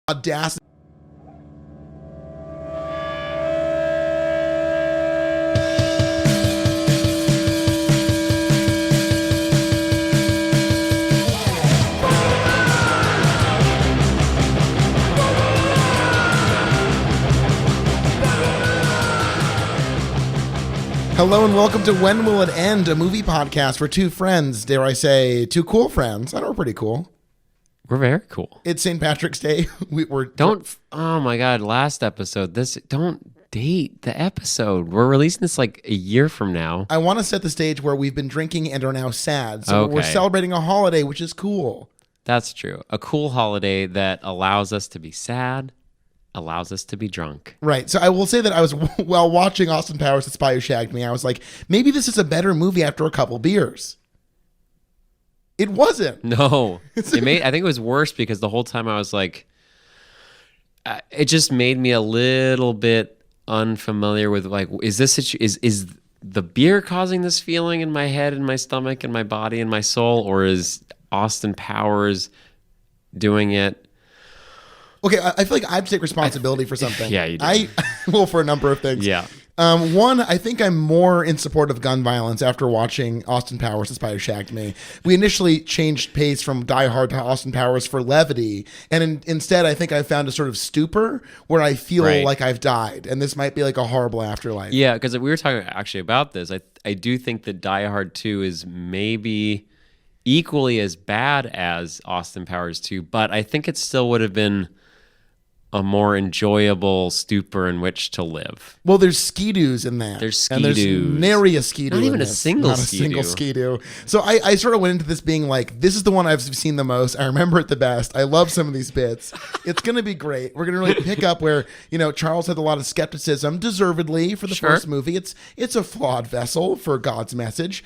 audacity. Hello and welcome to When Will It End, a movie podcast for two friends, dare I say, two cool friends. I know we're pretty cool. We're very cool. It's St. Patrick's Day. Oh my God, last episode. Don't date the episode. We're releasing this like a year from now. I want to set the stage where we've been drinking and are now sad. So we're celebrating a holiday, which is cool. That's true. A cool holiday that allows us to be sad, allows us to be drunk. Right. So I will say that I was, while watching Austin Powers, The Spy Who Shagged Me, I was like, maybe this is a better movie after a couple beers. It wasn't. No. I think it was worse because the whole time I was like, it just made me a little bit unfamiliar with like, is the beer causing this feeling in my head and my stomach and my body and my soul, or is Austin Powers doing it? Okay, I feel like I have to take responsibility for something. Yeah, you do. Well, for a number of things. Yeah. One, I think I'm more in support of gun violence after watching Austin Powers, The Spy Who Shagged Me. We initially changed pace from Die Hard to Austin Powers for levity, and instead I think I found a sort of stupor where I feel like I've died, and this might be like a horrible afterlife. Yeah, because we were talking actually about this. I do think that Die Hard 2 is maybe equally as bad as Austin Powers 2, but I think it still would have been a more enjoyable stupor in which to live. Well, there's ski-doos in that. There's ski-doos. And there's nary a ski-doo. Not even a single Not ski-doo. a single ski-doo. So I sort of went into this being like, this is the one I've seen the most. I remember it the best. I love some of these bits. It's going to be great. We're going to really pick up where, Charles had a lot of skepticism, deservedly, for the first movie. It's a flawed vessel for God's message.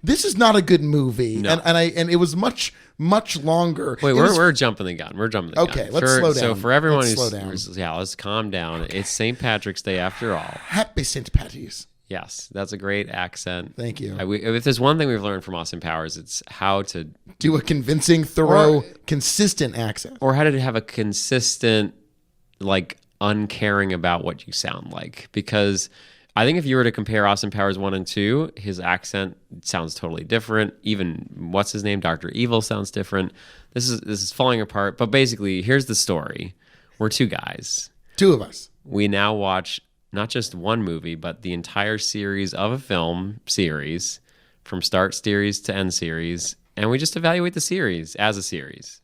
This is not a good movie. No. And it was much longer. Wait, we're jumping the gun. We're jumping the gun. Okay, let's slow down. So for everyone slow down. let's calm down. It's St. Patrick's Day after all. Happy St. Patty's. Yes, that's a great accent. Thank you. If there's one thing we've learned from Austin Powers, it's how to do a convincing, thorough, consistent accent. Or how to have a consistent, like, uncaring about what you sound like. Because I think if you were to compare Austin Powers 1 and 2, his accent sounds totally different. Even what's his name, Dr. Evil, sounds different. This is falling apart. But basically, here's the story. We're two guys. Two of us. We now watch not just one movie, but the entire series of a film series, from start series to end series, and we just evaluate the series as a series.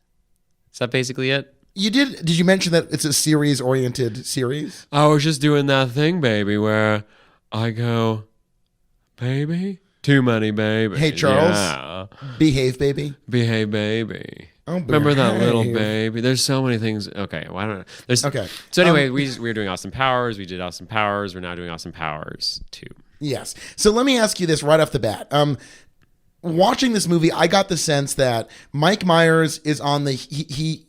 Is that basically it? Did you mention that it's a series-oriented series? I was just doing that thing, baby, where I go, baby? Too many babies. Hey, Charles. Yeah. Behave, baby. Behave, baby. Oh, remember that little baby? There's so many things. Okay, why don't I? Okay. So anyway, we were doing Austin Powers. We did Austin Powers. We're now doing Austin Powers 2. Yes. So let me ask you this right off the bat. Watching this movie, I got the sense that Mike Myers is on he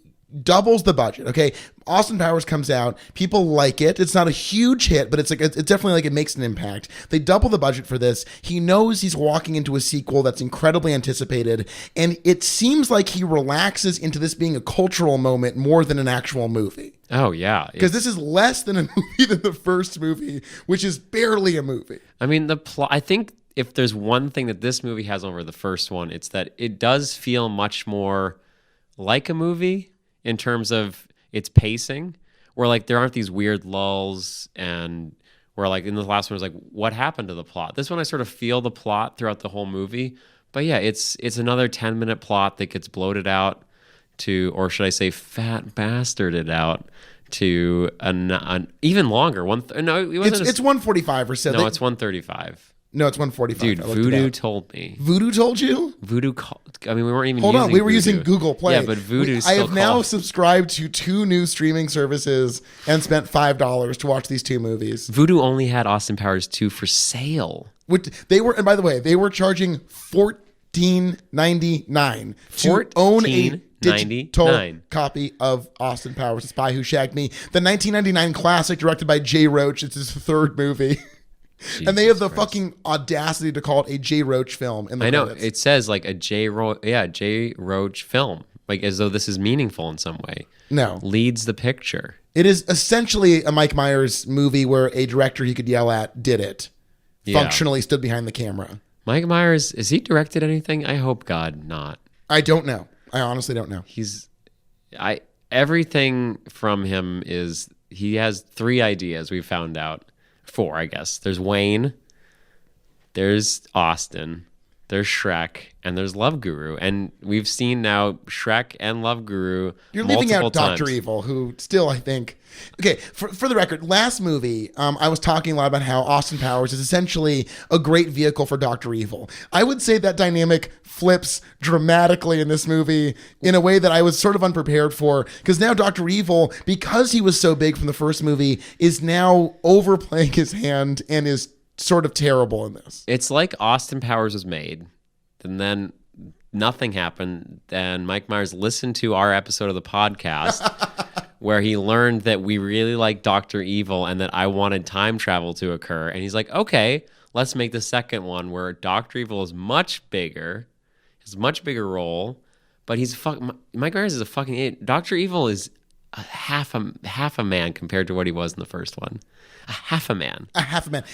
doubles the budget. Okay, Austin Powers comes out, people like it. It's not a huge hit, but it's definitely like it makes an impact. They double the budget for this. He knows he's walking into a sequel that's incredibly anticipated, and it seems like he relaxes into this being a cultural moment more than an actual movie. Oh yeah, because this is less than a movie than the first movie, which is barely a movie. I mean, the plot. I think if there's one thing that this movie has over the first one, it's that it does feel much more like a movie in terms of its pacing, where like there aren't these weird lulls, and where like in the last one was like, what happened to the plot? This one I sort of feel the plot throughout the whole movie, but yeah, it's another 10-minute plot that gets bloated out to, or should I say, fat bastarded out to an even longer one. No, it wasn't. It's 145 or so. No, it's 135. No, it's 145. Dude, Voodoo told me. Voodoo told you? Voodoo called. I mean, we weren't even Hold using on, we were Voodoo. using Google Play. Yeah, but Voodoo still I have now called. subscribed to 2 new streaming services and spent $5 to watch these 2 movies. Voodoo only had Austin Powers 2 for sale. And by the way, they were charging $14.99 to own a digital copy of Austin Powers, The Spy Who Shagged Me, the 1999 classic directed by Jay Roach. It's his 3rd movie. Jesus and they have the Christ. Fucking audacity to call it a Jay Roach film in the credits. It says like a Jay Roach film. like as though this is meaningful in some way. No. Leads the picture. It is essentially a Mike Myers movie where a director he could yell at did it. Yeah. Functionally stood behind the camera. Mike Myers, is he directed anything? I hope God not. I don't know. I honestly don't know. Everything from him is, he has 3 ideas we found out. 4, I guess. There's Wayne, there's Austin, there's Shrek, and there's Love Guru. And we've seen now Shrek and Love Guru You're leaving out times. Dr. Evil, who still, I think... Okay, for the record, last movie, I was talking a lot about how Austin Powers is essentially a great vehicle for Dr. Evil. I would say that dynamic flips dramatically in this movie in a way that I was sort of unprepared for, because now Dr. Evil, because he was so big from the first movie, is now overplaying his hand and is sort of terrible in this. It's like Austin Powers was made, and then nothing happened. Then Mike Myers listened to our episode of the podcast where he learned that we really like Dr. Evil and that I wanted time travel to occur. And he's like, okay, let's make the second one where Dr. Evil is much bigger, has a much bigger role, but Mike Myers is a fucking idiot. Dr. Evil is half a man compared to what he was in the first one. A half a man.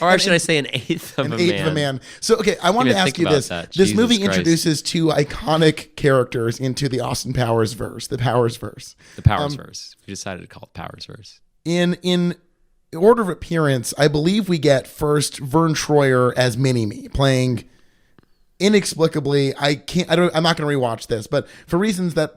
Or should I say an eighth of a man? An eighth of a man. So, okay, I wanted to ask you this. This movie introduces 2 iconic characters into the Austin Powers verse, the Powersverse. The Powersverse. We decided to call it Powersverse. In order of appearance, I believe we get first Vern Troyer as Mini-Me, playing inexplicably, I'm not going to rewatch this, but for reasons that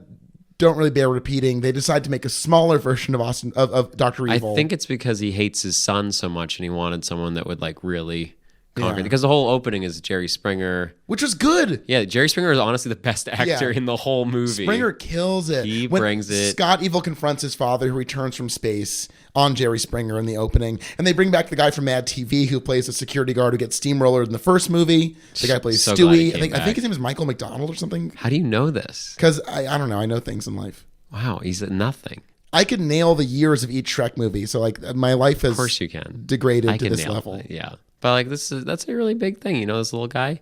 don't really bear repeating, they decide to make a smaller version of Dr. Evil. I think it's because he hates his son so much and he wanted someone that would like really conquer. Because the whole opening is Jerry Springer. Which was good. Yeah, Jerry Springer is honestly the best actor in the whole movie. Springer kills it. He brings it. Scott Evil confronts his father who returns from space on Jerry Springer in the opening. And they bring back the guy from Mad TV who plays a security guard who gets steamrollered in the first movie. The guy plays Stewie. I think his name is Michael McDonald or something. How do you know this? Because I don't know. I know things in life. Wow, he's at nothing. I could nail the years of each Shrek movie. So like my life has of course you can. degraded to this level. Yeah. But like that's a really big thing. You know, this little guy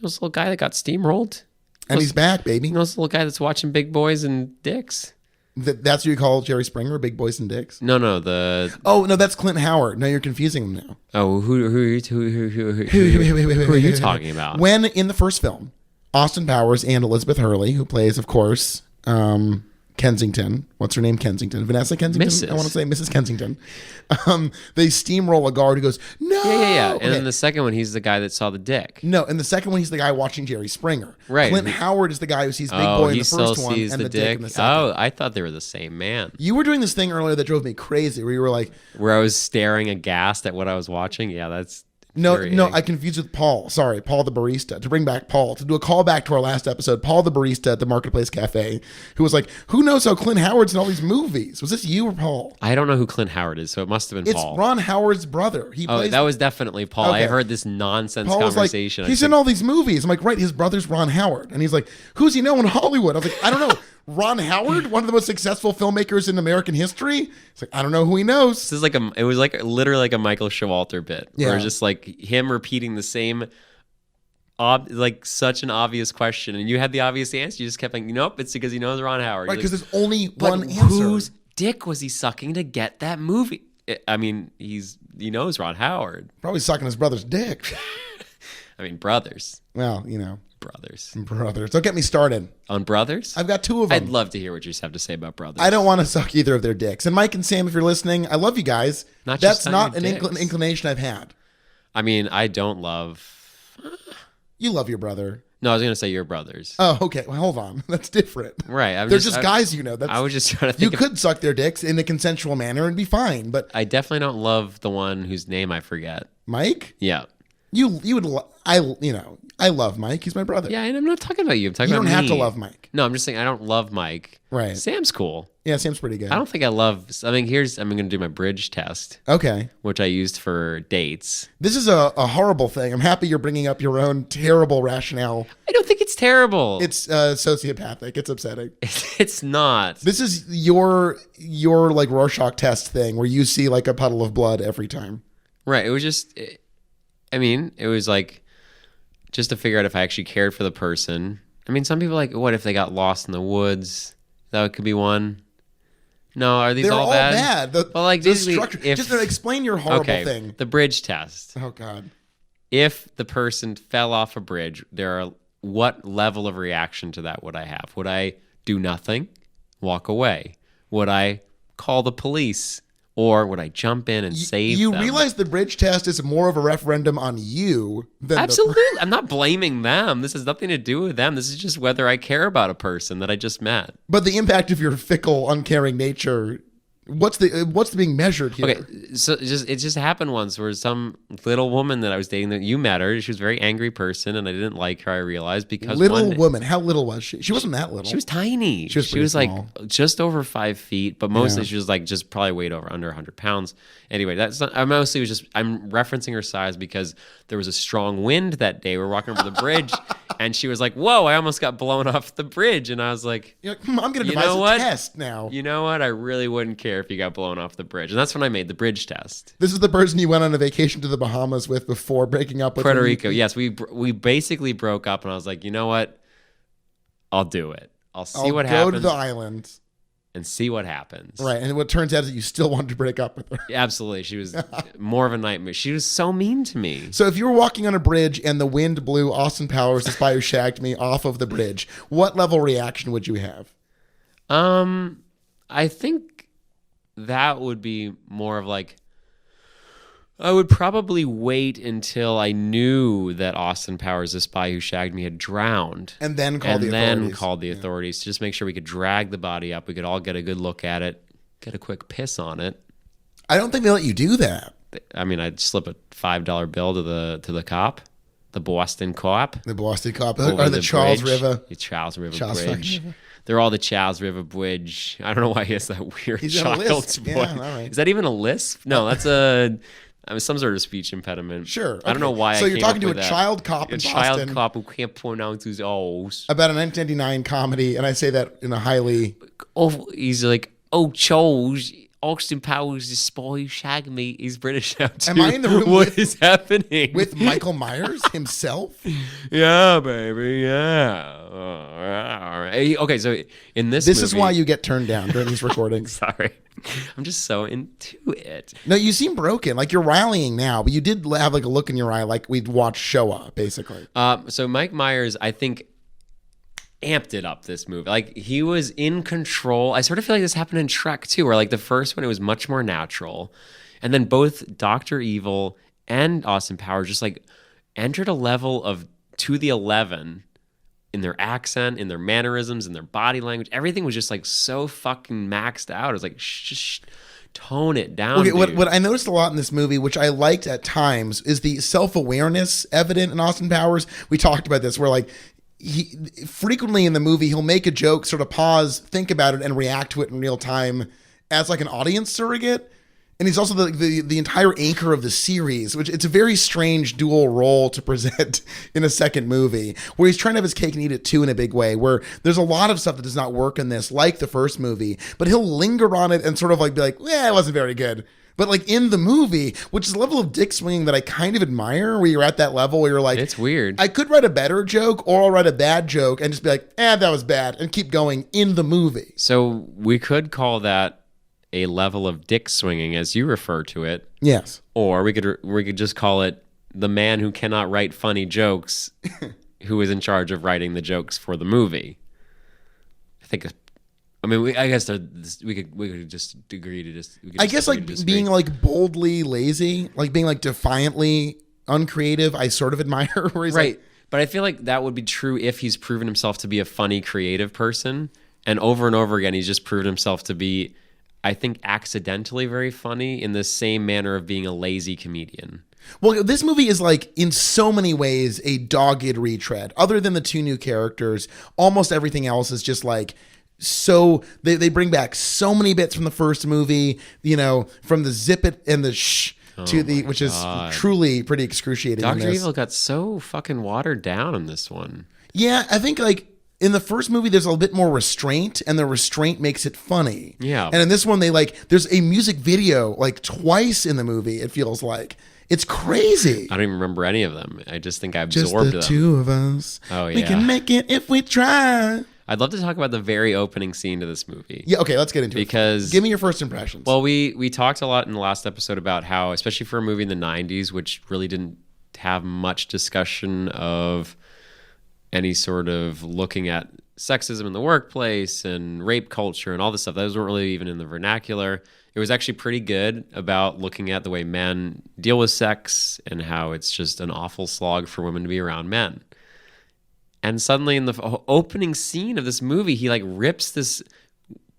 that got steamrolled. And he's back, baby. You know, this little guy that's watching Big Boys and Dicks. That's what you call Jerry Springer, Big Boys and Dicks? No, Oh, no, that's Clint Howard. No, you're confusing him now. Oh, who are you talking about? When in the first film, Austin Powers and Elizabeth Hurley, who plays, of course, Kensington. What's her name? Kensington. Vanessa Kensington? Mrs. I want to say Mrs. Kensington. They steamroll a guard who goes, no! Yeah. Okay. And then the second one, he's the guy that saw the dick. No, and the second one, he's the guy watching Jerry Springer. Right. Clint Howard is the guy who sees Big Boy in the first one and the dick in the second. Oh, I thought they were the same man. You were doing this thing earlier that drove me crazy where you were like... Where I was staring aghast at what I was watching? Yeah, that's... No, I confused with Paul. Sorry, Paul the barista. To bring back Paul, to do a callback to our last episode, Paul the barista at the Marketplace Cafe, who was like, who knows how Clint Howard's in all these movies? Was this you or Paul? I don't know who Clint Howard is, so it must have been Paul. It's Ron Howard's brother. That was definitely Paul. Okay. I heard this nonsense Paul conversation. Was like, he's in all these movies. I'm like, right, his brother's Ron Howard. And he's like, who's he know in Hollywood? I was like, I don't know. Ron Howard, one of the most successful filmmakers in American history. It's like, I don't know who he knows. This is it was like literally like a Michael Showalter bit. Yeah. Where it's just like him repeating the same, such an obvious question. And you had the obvious answer. You just kept like, nope, it's because he knows Ron Howard. Right, because there's only but one answer. Whose dick was he sucking to get that movie? I mean, he knows Ron Howard. Probably sucking his brother's dick. I mean, brothers. Well, you know. Brothers. Don't get me started. On brothers? I've got 2 of them. I'd love to hear what you have to say about brothers. I don't want to suck either of their dicks. And Mike and Sam, if you're listening, I love you guys. That's not an inclination I've had. I mean, I don't love... You love your brother. No, I was going to say your brothers. Oh, okay. Well, hold on. That's different. Right. They're just guys, you know. I was just trying to think. You could suck their dicks in a consensual manner and be fine, but... I definitely don't love the one whose name I forget. Mike? Yeah. You would... I love Mike. He's my brother. Yeah, and I'm not talking about you. I'm talking about me. You don't have to love Mike. No, I'm just saying I don't love Mike. Right. Sam's cool. Yeah, Sam's pretty good. I don't think I love... I'm going to do my bridge test. Okay. Which I used for dates. This is a horrible thing. I'm happy you're bringing up your own terrible rationale. I don't think it's terrible. It's sociopathic. It's upsetting. It's not. This is your like Rorschach test thing where you see like a puddle of blood every time. Right. It was just... it was like... just to figure out if I actually cared for the person. I mean, some people are like, what if they got lost in the woods? That could be one. No, are these They're all bad? The, like the basically, structure. Just explain your horrible thing. The bridge test. Oh God. If the person fell off a bridge, what level of reaction to that would I have? Would I do nothing, walk away? Would I call the police? Or would I jump in and save them? You realize the bridge test is more of a referendum on you than Absolutely. I'm not blaming them. This has nothing to do with them. This is just whether I care about a person that I just met. But the impact of your fickle, uncaring nature, what's being measured here? Okay, so it just happened once where some little woman that I was dating, that you met her, she was a very angry person, and I didn't like her. I realized because woman. How little was she? She wasn't that little. She was tiny. She was like just over 5 feet, but mostly she was like just probably weighed under 100 pounds. Anyway, I'm referencing her size because there was a strong wind that day. We were walking over the bridge, and she was like, "Whoa! I almost got blown off the bridge," and I was like, "You're like, I'm going to devise a test now." You know what? I really wouldn't care if you got blown off the bridge. And that's when I made the bridge test. This is the person you went on a vacation to the Bahamas with before breaking up with Puerto Rico. Yes, we basically broke up, and I was like, you know what? I'll do it. I'll what happens. Go to the island. And see what happens. Right. And what turns out is that you still wanted to break up with her. Absolutely. She was more of a nightmare. She was so mean to me. So if you were walking on a bridge and the wind blew Austin Powers, the spy who shagged me, off of the bridge, what level reaction would you have? I think that would be more of like, I would probably wait until I knew that Austin Powers, the spy who shagged me, had drowned. And then call the authorities to just make sure we could drag the body up. We could all get a good look at it, get a quick piss on it. I don't think they let you do that. I mean, I'd slip a $5 bill to the cop, the Boston cop. The Boston cop. Or the Charles River. The Charles River Bridge. They're all the Charles River Bridge. I don't know why he has that weird child's voice. Yeah, all right. Is that even a lisp? No, that's some sort of speech impediment. Sure. Okay. I don't know why. So I you're talking to a child cop in Boston. A child cop who can't pronounce his O's. About a 1999 comedy, and I say that in a highly... Oh, he's like, Charles, Austin Powers, the spy who shagged me. He's British now too. Am I in the room What is happening? With Michael Myers himself? Yeah, baby, yeah. All right. Okay, so in this is why you get turned down during these recordings. Sorry. I'm just so into it. No, you seem broken. Like you're rallying now, but you did have like a look in your eye like we'd watched Showa, basically. So Mike Myers, I think, amped it up this movie. Like he was in control. I sort of feel like this happened in Shrek too, where like the first one, it was much more natural. And then both Dr. Evil and Austin Powers just like entered a level of to the 11 in their accent, in their mannerisms, in their body language. Everything was just like so fucking maxed out. It was like, shh, tone it down. Okay, what I noticed a lot in this movie, which I liked at times, is the self-awareness evident in Austin Powers. We talked about this, where like he frequently in the movie, he'll make a joke, sort of pause, think about it, and react to it in real time as like an audience surrogate. And he's also the entire anchor of the series, which it's a very strange dual role to present in a second movie, where he's trying to have his cake and eat it too in a big way, where there's a lot of stuff that does not work in this, like the first movie, but he'll linger on it and sort of like be like, it wasn't very good. But like in the movie, which is a level of dick swinging that I kind of admire, where you're at that level where you're like, it's weird. I could write a better joke or I'll write a bad joke and just be like, that was bad, and keep going in the movie. So we could call that a level of dick swinging, as you refer to it. Yes. Or we could just call it the man who cannot write funny jokes, who is in charge of writing the jokes for the movie. I guess we could just agree to just. I guess like being like boldly lazy, like being like defiantly uncreative, I sort of admire. Where he's right, like, but I feel like that would be true if he's proven himself to be a funny, creative person, and over again he's just proven himself to be, I think, accidentally very funny in the same manner of being a lazy comedian. Well, this movie is like in so many ways a dogged retread. Other than the two new characters, almost everything else is just like, so they bring back so many bits from the first movie, from the zip it and the shh to the, which is truly pretty excruciating. Dr. Evil got so fucking watered down in this one. Yeah, I think like in the first movie, there's a bit more restraint, and the restraint makes it funny. Yeah. And in this one, there's a music video like twice in the movie, it feels like. It's crazy. I don't even remember any of them. I just think I Just absorbed the them. two of us. Oh, We yeah. can make it if we try. I'd love to talk about the very opening scene to this movie. Yeah, okay, let's get into it. Because Give me your first impressions. Well, we talked a lot in the last episode about how, especially for a movie in the 90s, which really didn't have much discussion of any sort of looking at sexism in the workplace and rape culture and all this stuff. Those weren't really even in the vernacular. It was actually pretty good about looking at the way men deal with sex and how it's just an awful slog for women to be around men. And suddenly in the opening scene of this movie, he like rips this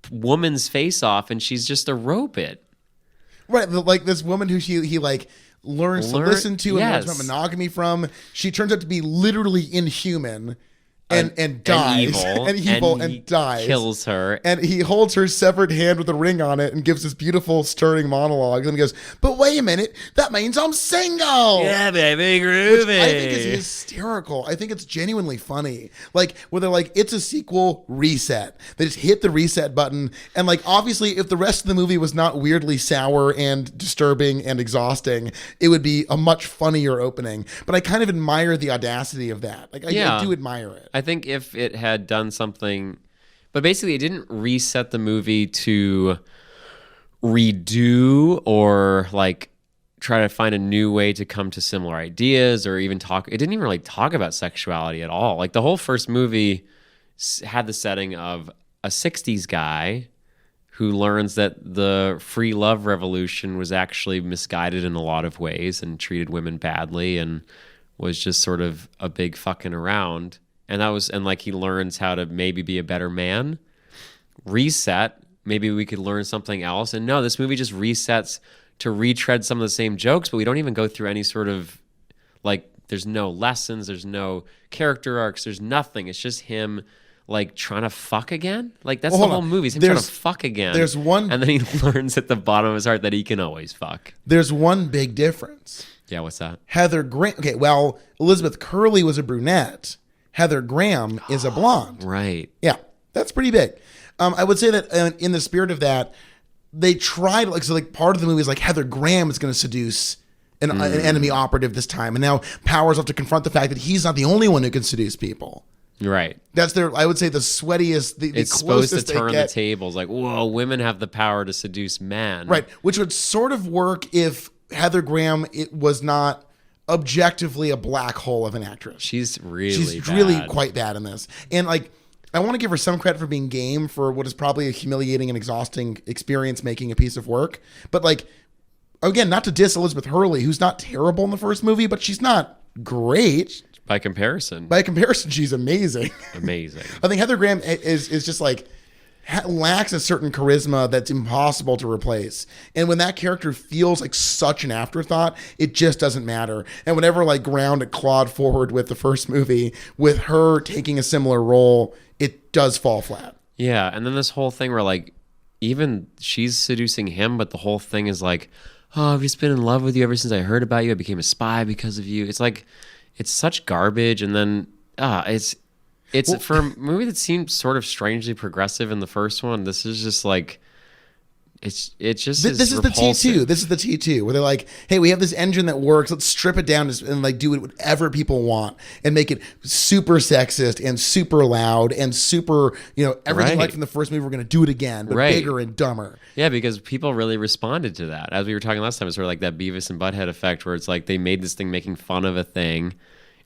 woman's face off and she's just a robot. Right, like this woman who he like learns to listen to and learns about monogamy from. She turns out to be literally inhuman and dies. And evil and dies. Kills her. And he holds her severed hand with a ring on it and gives this beautiful, stirring monologue. And he goes, but wait a minute, that means I'm single. Yeah, baby, groovy. Which I think is hysterical. I think it's genuinely funny. Like, where they're like, it's a sequel, reset. They just hit the reset button. And like, obviously, if the rest of the movie was not weirdly sour and disturbing and exhausting, it would be a much funnier opening. But I kind of admire the audacity of that. Like, I do admire it. I think if it had done something, but basically it didn't reset the movie to redo or like try to find a new way to come to similar ideas or even talk. It didn't even really talk about sexuality at all. Like the whole first movie had the setting of a 60s guy who learns that the free love revolution was actually misguided in a lot of ways and treated women badly and was just sort of a big fucking around. And like he learns how to maybe be a better man. Reset, maybe we could learn something else. And no, this movie just resets to retread some of the same jokes, but we don't even go through any sort of like there's no lessons, there's no character arcs, there's nothing. It's just him like trying to fuck again. Like that's the whole movie. It's him trying to fuck again. There's one, and then he learns at the bottom of his heart that he can always fuck. There's one big difference. Yeah, what's that? Heather Graham. Okay, well, Elizabeth Curley was a brunette. Heather Graham is a blonde. Right. Yeah, that's pretty big. I would say that in the spirit of that, they tried like part of the movie is like Heather Graham is going to seduce an enemy operative this time, and now Powers have to confront the fact that he's not the only one who can seduce people. Right. That's I would say, the sweatiest, the it's closest supposed to turn the tables. Like, whoa, women have the power to seduce men. Right, which would sort of work if Heather Graham was not objectively a black hole of an actress. She's really quite bad in this. And like, I want to give her some credit for being game for what is probably a humiliating and exhausting experience making a piece of work. But like, again, not to diss Elizabeth Hurley, who's not terrible in the first movie, but she's not great. By comparison, she's amazing. Amazing. I think Heather Graham is just like lacks a certain charisma that's impossible to replace. And when that character feels like such an afterthought, it just doesn't matter. And whenever like ground it clawed forward with the first movie, with her taking a similar role, it does fall flat. Yeah, and then this whole thing where like even she's seducing him, but the whole thing is like, oh, I've just been in love with you ever since I heard about you. I became a spy because of you. It's like, it's such garbage. And then it's for a movie that seemed sort of strangely progressive in the first one. This is just like, this is the T2. This is the T2 where they're like, hey, we have this engine that works. Let's strip it down and like do it whatever people want and make it super sexist and super loud and super, everything like from the first movie. We're going to do it again, but bigger and dumber. Yeah, because people really responded to that. As we were talking last time, it's sort of like that Beavis and Butthead effect where it's like they made this thing making fun of a thing.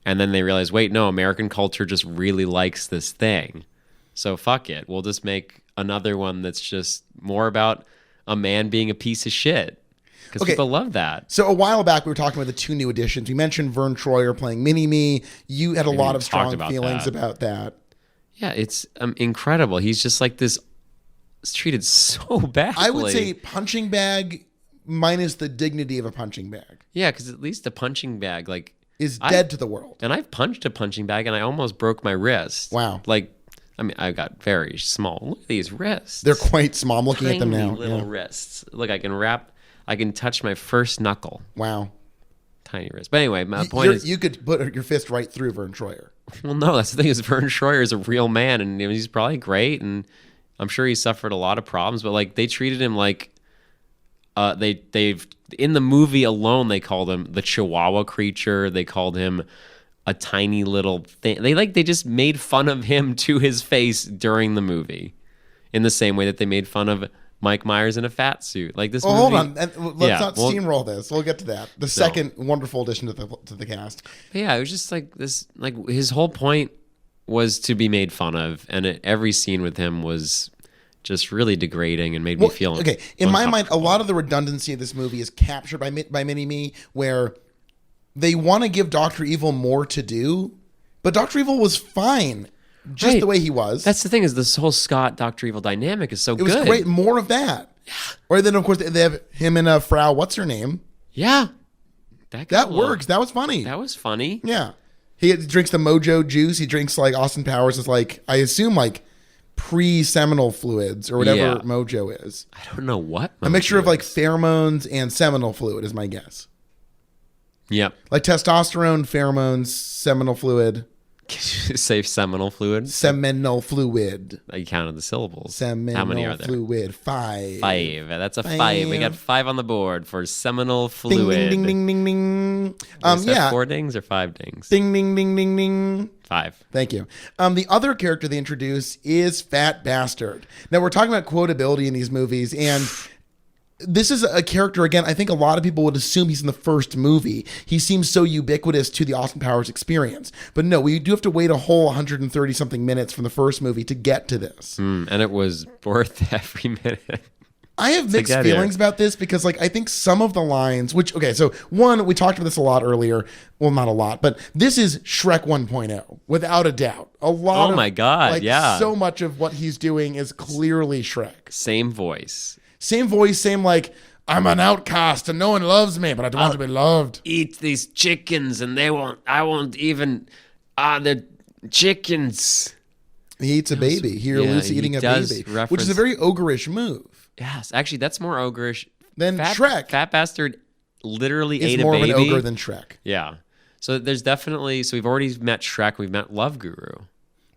And then they realize, wait, no, American culture just really likes this thing. So fuck it. We'll just make another one that's just more about a man being a piece of shit. Because people love that. So a while back, we were talking about the two new additions. We mentioned Vern Troyer playing Mini-Me. You had a lot of strong feelings about that. Yeah, it's incredible. He's just like this, treated so badly. I would say punching bag minus the dignity of a punching bag. Yeah, because at least a punching bag, like, is dead to the world. And I've punched a punching bag and I almost broke my wrist. Wow. Like, I mean, I got very small. Look at these wrists. They're quite small. I'm looking at them now. Little wrists. Look, I can touch my first knuckle. Wow. Tiny wrist. But anyway, my point is, you could put your fist right through Vern Troyer. Well, no, that's the thing is Vern Troyer is a real man and he's probably great and I'm sure he suffered a lot of problems, but like they treated him like they've in the movie alone they called him the Chihuahua creature. They called him a tiny little thing. They just made fun of him to his face during the movie, in the same way that they made fun of Mike Myers in a fat suit. Like this. Oh, movie, hold on. Let's not steamroll this. We'll get to that. The second wonderful addition to the cast. Yeah, it was just like this. Like his whole point was to be made fun of, and every scene with him was just really degrading and made me feel okay. In my mind, a lot of the redundancy of this movie is captured by Mini-Me, where they want to give Dr. Evil more to do, but Dr. Evil was fine just the way he was. That's the thing, is this whole Scott Dr. Evil dynamic is so good. It was great. More of that. Yeah. Or then, of course, they have him and Frau, what's her name? Yeah. That works. That was funny. That was funny. Yeah. He drinks the Mojo juice. He drinks like Austin Powers is like, I assume like pre-seminal fluids or whatever Mojo is. I don't know what. A mixture of like pheromones and seminal fluid is my guess. Yep. Like testosterone, pheromones, seminal fluid. Say seminal fluid? Seminal fluid. You counted the syllables. Seminal How many are there? Fluid. 5. 5. That's a 5. We got 5 on the board for seminal fluid. Ding, ding, ding, ding, ding. Is that 4 dings or 5 dings? Ding, ding, ding, ding, ding. 5. Thank you. The other character they introduce is Fat Bastard. Now, we're talking about quotability in these movies, and this is a character, again, I think a lot of people would assume he's in the first movie. He seems so ubiquitous to the Austin Powers experience. But no, we do have to wait a whole 130-something minutes from the first movie to get to this. And it was worth every minute. I have mixed feelings about this because, like, I think some of the lines, so one, we talked about this a lot earlier. Well, not a lot, but this is Shrek 1.0, without a doubt. Oh my God, yeah. So much of what he's doing is clearly Shrek. Same voice, same like, I'm an outcast and no one loves me, but I don't want to be loved. Eat these chickens and I won't even, the chickens. He eats a baby. He alludes to eating a baby, which is a very ogreish move. Yes, actually, that's more ogreish than Shrek. Fat Bastard literally ate a baby. Is more of an ogre than Shrek. Yeah. So there's definitely, we've already met Shrek. We've met Love Guru.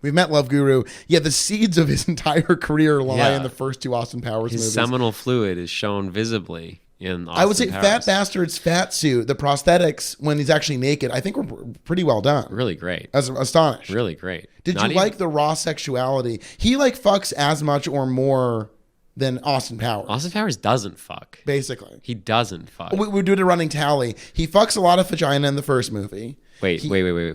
We've met Love Guru. Yeah, the seeds of his entire career lie in the first 2 Austin Powers movies. His seminal fluid is shown visibly in Austin I would say Powers. Fat Bastard's fat suit, the prosthetics when he's actually naked, I think were pretty well done. Really great. I was astonished. Really great. Did you like the raw sexuality? He like fucks as much or more than Austin Powers. Austin Powers doesn't fuck. Basically. He doesn't fuck. We're doing a running tally. He fucks a lot of vagina in the first movie. Wait.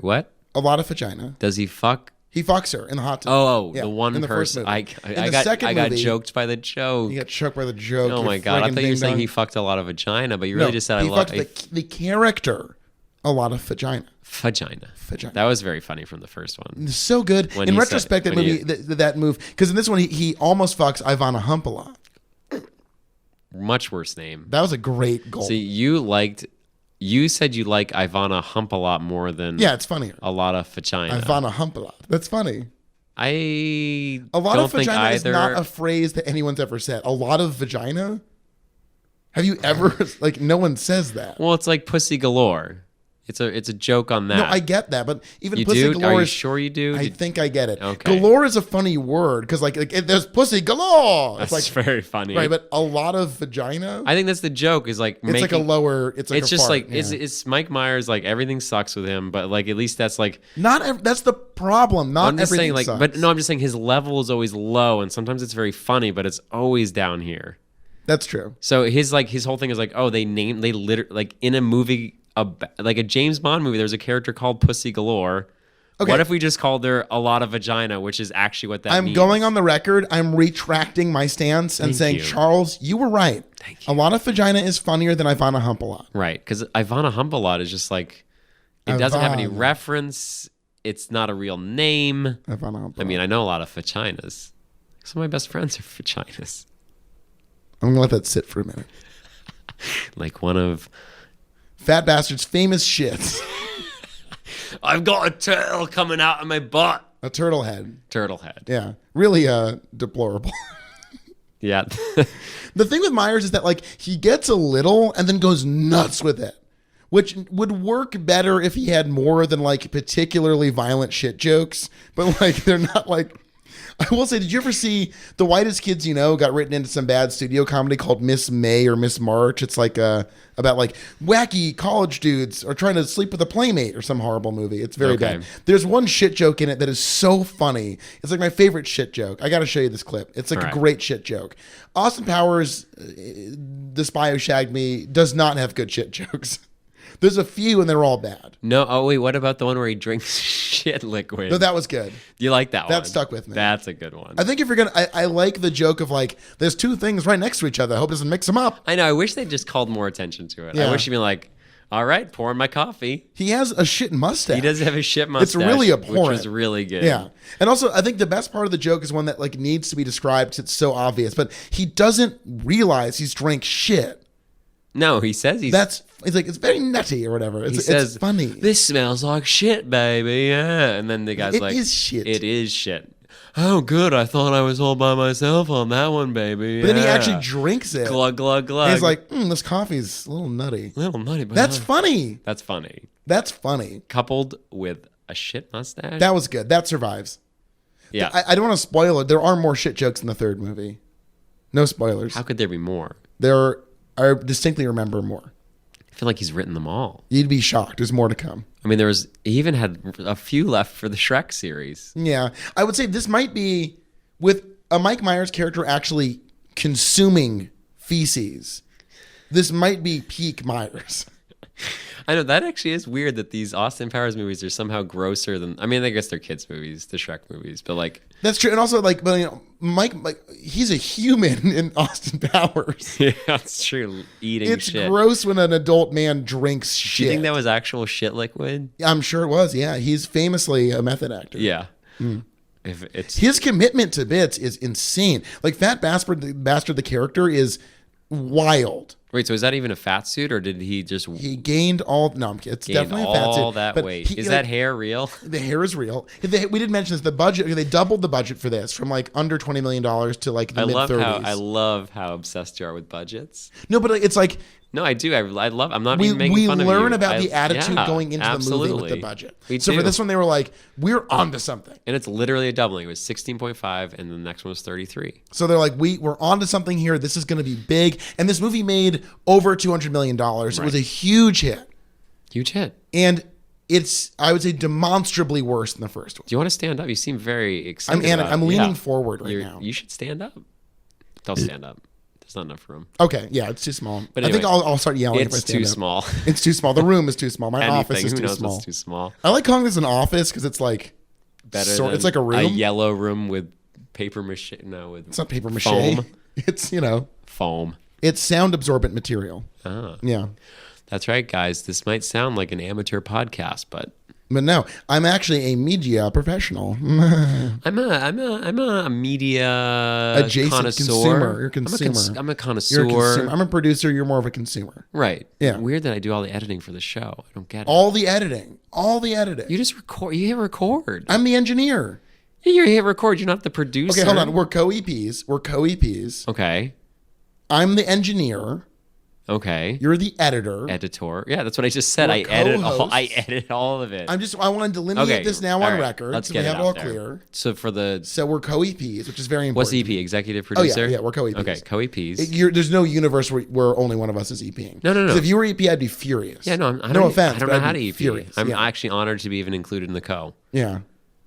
What? A lot of vagina. Does he fuck? He fucks her in the hot tub. The one person. I got joked by the joke. You got choked by the joke. Oh my God. I thought you were saying he fucked a lot of vagina, but you really just said he fucked the character a lot of vagina. Vagina. That was very funny from the first one. So good. In retrospect, that move, because in this one, he almost fucks Ivana Hump a lot. Much worse name. That was a great goal. See, you said you like Ivana Hump a lot more than it's funnier. A lot of vagina. Ivana Hump a lot. That's funny. A lot of vagina is not a phrase that anyone's ever said. A lot of vagina? Have you ever, like, no one says that. Well, it's like pussy galore. It's a joke on that. No, I get that, but even you pussy do? galore. Are you sure you do? I think I get it. Okay. Galore is a funny word because like there's pussy galore. That's it's like very funny, right? But a lot of vagina. I think that's the joke. Is like it's like a lower. It's like it's a just fart. like it's Mike Myers. Like everything sucks with him, but like at least that's like that's the problem. Not I'm just everything saying, sucks. But no, I'm just saying his level is always low, and sometimes it's very funny, but it's always down here. That's true. So his whole thing is like, oh, they literally like in a movie. Like a James Bond movie, there's a character called Pussy Galore. Okay. What if we just called her a lot of vagina, which is actually what that means? I'm going on the record. I'm retracting my stance and saying, Charles, you were right. Thank you. A lot of vagina is funnier than Ivana Hump a lot. Right, because Ivana Hump a lot is just like, it doesn't have any reference. It's not a real name. Ivana Hump. I mean, I know a lot of vaginas. Some of my best friends are vaginas. I'm going to let that sit for a minute. Like one of Fat Bastard's famous shits. I've got a turtle coming out of my butt. A turtle head. Turtle head. Yeah. Really deplorable. Yeah. The thing with Myers is that like he gets a little and then goes nuts with it, which would work better if he had more than like particularly violent shit jokes. But like they're not like I will say, did you ever see The Whitest Kids You Know got written into some bad studio comedy called Miss May or Miss March? It's like about like wacky college dudes are trying to sleep with a playmate or some horrible movie. It's very bad. There's one shit joke in it that is so funny. It's like my favorite shit joke. I got to show you this clip. It's like a great shit joke. Austin Powers, the spy who shagged me, does not have good shit jokes. There's a few and they're all bad. No, oh wait, what about the one where he drinks shit liquid? No, that was good. You like that one? That stuck with me. That's a good one. I think if you're gonna, I like the joke of like, there's two things right next to each other. I hope it doesn't mix them up. I know. I wish they just called more attention to it. Yeah. I wish you'd be like, all right, pouring my coffee. He has a shit mustache. He does have a shit mustache. It's really abhorrent. Which was really good. Yeah. And also, I think the best part of the joke is one that like needs to be described because it's so obvious, but he doesn't realize he's drank shit. No, he says he's like, it's very nutty or whatever. It's funny. This smells like shit, baby. Yeah. And then the guy's like, it is shit. It is shit. Oh, good. I thought I was all by myself on that one, baby. But then he actually drinks it. Glug, glug, glug. And he's like, this coffee's a little nutty. A little nutty, but That's funny. That's funny. That's funny. Coupled with a shit mustache. That was good. That survives. Yeah. I don't want to spoil it. There are more shit jokes in the third movie. No spoilers. How could there be more? I distinctly remember more. I feel like he's written them all. You'd be shocked. There's more to come. I mean, he even had a few left for the Shrek series. Yeah. I would say this might be with a Mike Myers character actually consuming feces. This might be peak Myers. I know that actually is weird that these Austin Powers movies are somehow grosser than. I mean, I guess they're kids' movies, the Shrek movies, but like that's true. And also, like, but you know, Mike, he's a human in Austin Powers. Yeah, that's true. Eating shit. It's gross when an adult man drinks shit. Do you think that was actual shit liquid? I'm sure it was. Yeah, he's famously a method actor. Yeah. If it's his commitment to bits is insane. Like Fat Bastard, the character is wild. Wait, so is that even a fat suit, or did he just? He gained all. No, I'm kidding. It's definitely a fat suit. All that weight. Is that hair real? The hair is real. We didn't mention this. The budget. They doubled the budget for this from like under $20 million to like the mid 30s. I love how obsessed you are with budgets. No, but it's like. No, I do. I love. I'm not even making fun of you. We learn about the attitude going into the movie with the budget. So for this one, they were like, "We're onto something," and it's literally a doubling. It was 16.5, and the next one was 33. So they're like, "We're onto something here. This is going to be big." And this movie made over $200 million. Right. It was a huge hit. Huge hit. And it's, I would say, demonstrably worse than the first one. Do you want to stand up? You seem very excited. I'm leaning forward right now. You should stand up. Don't stand up. There's not enough room. Okay, yeah, it's too small. But anyway, I think I'll start yelling if I stand up. It's too small. It's too small. The room is too small. My office is too small. What's too small? I like calling this an office because it's like better than it's like a room. A yellow room with paper mache. No, with it's not paper mache. Foam. It's foam. It's sound absorbent material. Ah, yeah. That's right, guys. This might sound like an amateur podcast, but no, I'm actually a media professional. I'm a media adjacent connoisseur. consumer. You're a consumer. I'm a connoisseur. I'm a producer. You're more of a consumer. Right. Yeah. Weird that I do all the editing for the show. I don't get it. All the editing. You just record. You hit record. I'm the engineer. You hit record. You're not the producer. Okay, hold on. We're co-EPs. Okay. I'm the engineer. Okay. You're the editor. Editor. Yeah, that's what I just said. I edit all of it. I want to delineate this now on record. Let's so get we have it it all there. Clear. So we're co-EPs, which is very important. What's EP? Executive producer? Oh, yeah, we're co-EPs. Okay, co-EPs. There's no universe where only one of us is EPing. No. Because if you were EP, I'd be furious. Yeah, no, no offense. I don't know how to EP. Furious. I'm actually honored to be even included in the co. Yeah.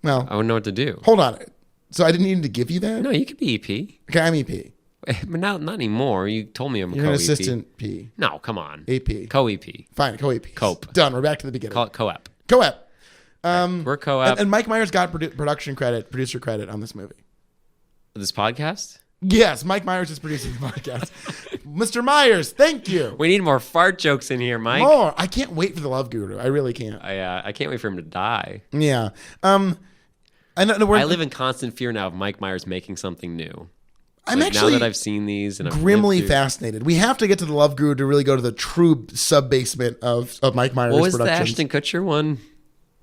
Well, I wouldn't know what to do. Hold on. So I didn't need to give you that? No, you could be EP. Okay, I'm EP. But not anymore. You told me I'm You're co-EP. an assistant P. No, come on. AP. Co-EP. Fine, co-EP. Cope. Done. We're back to the beginning. Call it co-ep. Co-ep. We're co-op. And Mike Myers got production credit, producer credit on this movie. This podcast? Yes, Mike Myers is producing the podcast. Mr. Myers, thank you. We need more fart jokes in here, Mike. More. I can't wait for the Love Guru. I really can't. I can't wait for him to die. Yeah. I live in constant fear now of Mike Myers making something new. I'm actually now that I've seen these and grimly fascinated. We have to get to the Love Guru to really go to the true sub basement of Mike Myers. What was productions. the Ashton Kutcher one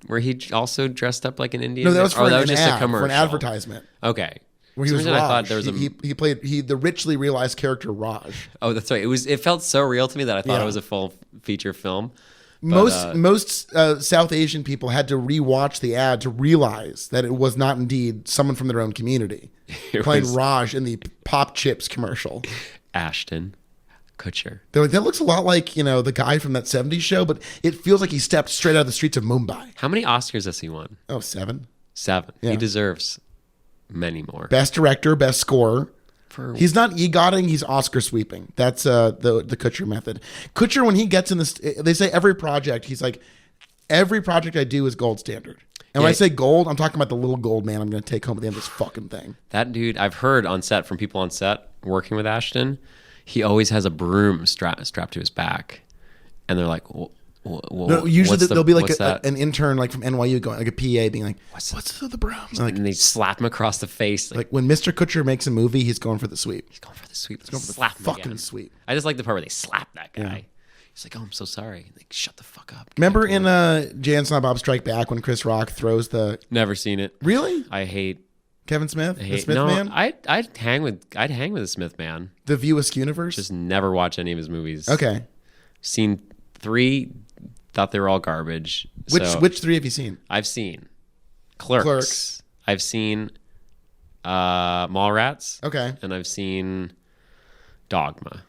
where he also dressed up like an Indian? No, that was for that was just a commercial. For an advertisement. Okay. Where he was Raj. I thought there was he played the richly realized character Raj. Oh, that's right. It felt so real to me that I thought it was a full feature film. Most South Asian people had to rewatch the ad to realize that it was not indeed someone from their own community playing Raj in the Pop Chips commercial. Ashton Kutcher. They're like, that looks a lot like, the guy from that 70s show, but it feels like he stepped straight out of the streets of Mumbai. How many Oscars has he won? Oh, 7. 7. Yeah. He deserves many more. Best director, best scorer. He's not EGOTing, he's Oscar sweeping. That's the Kutcher method. Kutcher, when he gets in this, they say every project, he's like, every project I do is gold standard. And when I say gold, I'm talking about the little gold man I'm going to take home at the end of this fucking thing. That dude, I've heard on set from people on set working with Ashton, he always has a broom strapped to his back. And they're like, no, usually there'll be like an intern like from NYU going, like a PA being like, what's the brooms? And they slap him across the face. Like when Mr. Kutcher makes a movie, he's going for the sweep. He's going for the sweep. He's going for slap the fucking sweep. I just like the part where they slap that guy. Yeah. He's like, oh, I'm so sorry. Like, shut the fuck up. Remember in Jay and Silent Bob Strike Back when Chris Rock throws the... Never seen it. Really? I hate... Kevin Smith? The Smith Man? I'd hang with the Smith Man. The View Askewniverse? Just never watch any of his movies. Okay. Seen 3, thought they were all garbage. Which 3 have you seen? I've seen Clerks. I've seen Mallrats. Okay. And I've seen Dogma.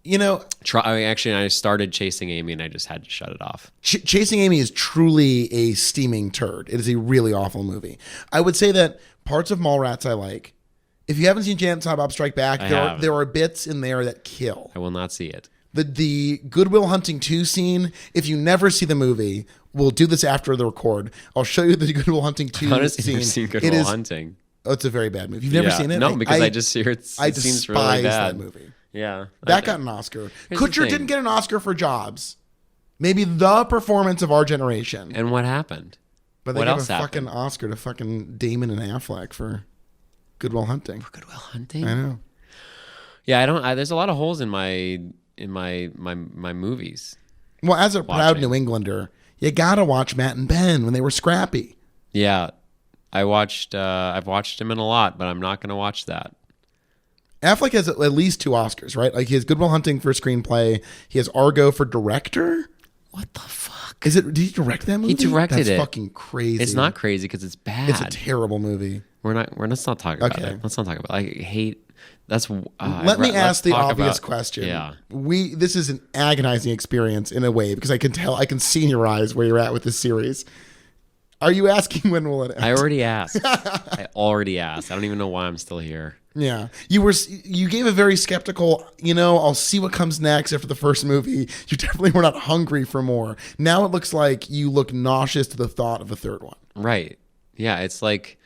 I started Chasing Amy and I just had to shut it off. Chasing Amy is truly a steaming turd. It is a really awful movie. I would say that parts of Mallrats I like. If you haven't seen Jay and Silent Bob Strike Back, there are bits in there that kill. I will not see it. The Good Will Hunting 2 scene, if you never see the movie, we'll do this after the record. I'll show you the Good Will Hunting 2 Honestly, scene. I've seen Good Will Hunting. Oh, it's a very bad movie. You've never seen it? No, because I just hear it seems really bad. that movie. Yeah. That got an Oscar. Kutcher didn't get an Oscar for Jobs. Maybe the performance of our generation. And what happened? But they gave a fucking Oscar to fucking Damon and Affleck for Good Will Hunting. For Good Will Hunting? I know. Yeah, there's a lot of holes in my movies. Well, as a proud New Englander, you gotta watch Matt and Ben when they were scrappy. Yeah. I've watched him in a lot, but I'm not gonna watch that. Affleck has at least 2 Oscars, right? Like he has Good Will Hunting for screenplay. He has Argo for director. What the fuck? Did he direct that movie? He directed it. That's fucking crazy. It's not crazy because it's bad. It's a terrible movie. Let's not talk about it. Let's not talk about it. I hate that's let me ask the obvious question. Yeah. This is an agonizing experience in a way because I can see in your eyes where you're at with this series. Are you asking when will it end? I already asked. I don't even know why I'm still here. Yeah. You gave a very skeptical, I'll see what comes next after the first movie. You definitely were not hungry for more. Now it looks like you look nauseous to the thought of a third one. Right. Yeah, it's like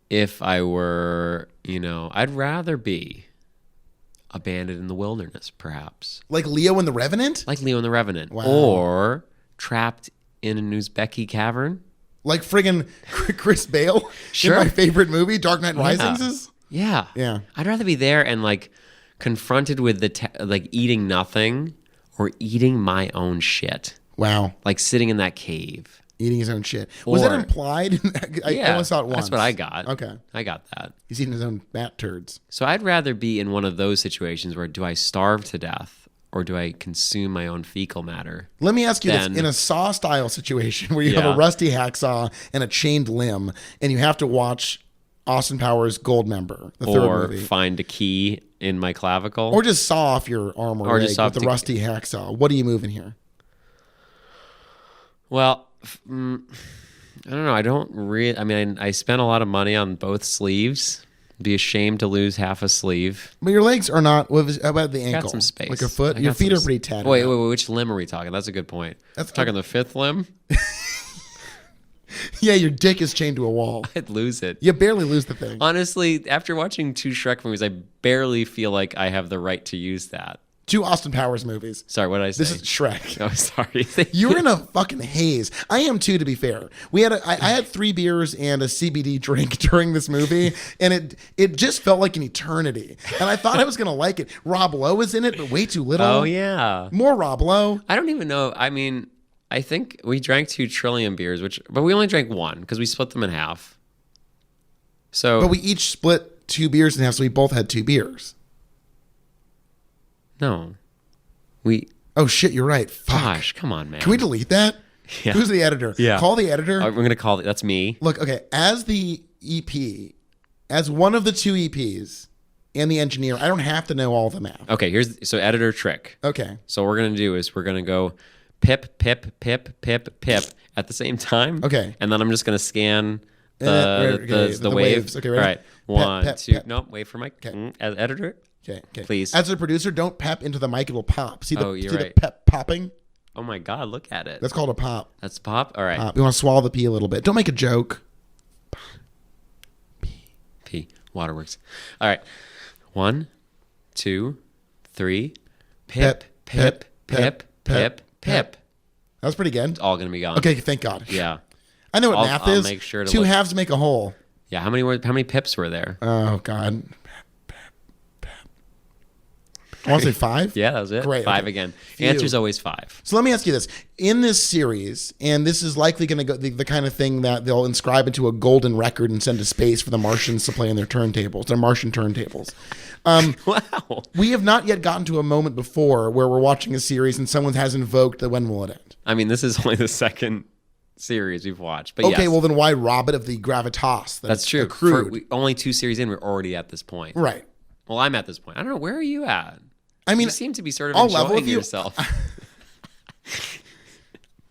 if I were, I'd rather be abandoned in the wilderness, perhaps. Like Leo in The Revenant? Like Leo in The Revenant. Wow. Or trapped in an Uzbeki cavern. Like friggin' Chris Bale Sure. in my favorite movie, Dark Knight Rises? Yeah. Yeah. I'd rather be there and like confronted with like eating nothing or eating my own shit. Wow. Like sitting in that cave. Eating his own shit. Was that implied? I only saw it once. That's what I got. Okay. I got that. He's eating his own bat turds. So I'd rather be in one of those situations where do I starve to death or do I consume my own fecal matter? Let me ask you this. In a Saw-style situation where you have a rusty hacksaw and a chained limb and you have to watch Austin Powers Goldmember, the third movie. Or find a key in my clavicle. Or just saw off your arm or leg with the rusty hacksaw. What are you moving here? Well, I don't know. I don't really... I mean, I spent a lot of money on both sleeves. Be ashamed to lose half a sleeve. But your legs are not... How about the ankle? Got some space. Like a foot? Your feet are pretty tatted. Wait, which limb are we talking? That's a good point. That's talking the fifth limb? Yeah, your dick is chained to a wall. I'd lose it. You barely lose the thing. Honestly, after watching 2 Shrek movies, I barely feel like I have the right to use that. 2 Austin Powers movies. Sorry, what did I say? This is Shrek. Oh, sorry. You were in a fucking haze. I am too, to be fair. I had 3 beers and a CBD drink during this movie, and it just felt like an eternity. And I thought I was going to like it. Rob Lowe is in it, but way too little. Oh, yeah. More Rob Lowe. I don't even know. I mean, I think we drank 2 trillion beers, but we only drank 1 because we split them in half. So, but we each split 2 beers in half, so we both had 2 beers. No. Oh shit, you're right. Fuck. Gosh, come on, man. Can we delete that? Yeah. Who's the editor? Yeah. Call the editor. We're going to call it. That's me. Look, okay, as the EP, as one of the two EPs and the engineer, I don't have to know all the math. Okay, so editor trick. Okay. So what we're going to do is we're going to go pip, pip, pip, pip, pip at the same time. Okay. And then I'm just going to scan the waves. Okay, ready? All right. One, pep, two. pep. Nope, wait for Mike. Okay. As editor. Okay. Please. As a producer, don't pep into the mic; it will pop. See you're the right. pep popping? Oh my God, look at it. That's called a pop. That's pop? All right. You want to swallow the P a little bit. Don't make a joke. P. Waterworks. All right. 1, 2, 3. Pip, pip, pip, pip, pip. That was pretty good. It's all going to be gone. Okay, thank God. Yeah. I know what math I'll is. make sure to Two look. halves make a whole. Yeah. How many pips were there? Oh God. I want to say 5. Yeah, that was it. Great. 5 okay. again. Phew. Answer's always 5. So let me ask you this. In this series, and this is likely going to go the kind of thing that they'll inscribe into a golden record and send to space for the Martians to play on their turntables, their Martian turntables. Wow. We have not yet gotten to a moment before where we're watching a series and someone has invoked the when will it end? I mean, this is only the second series we've watched. But Okay, yes, well then why rob it of the gravitas that's true. accrued? Only 2 series in, we're already at this point. Right. Well, I'm at this point. I don't know. Where are you at? I mean, You seem to be sort of I'll level enjoying with you. yourself.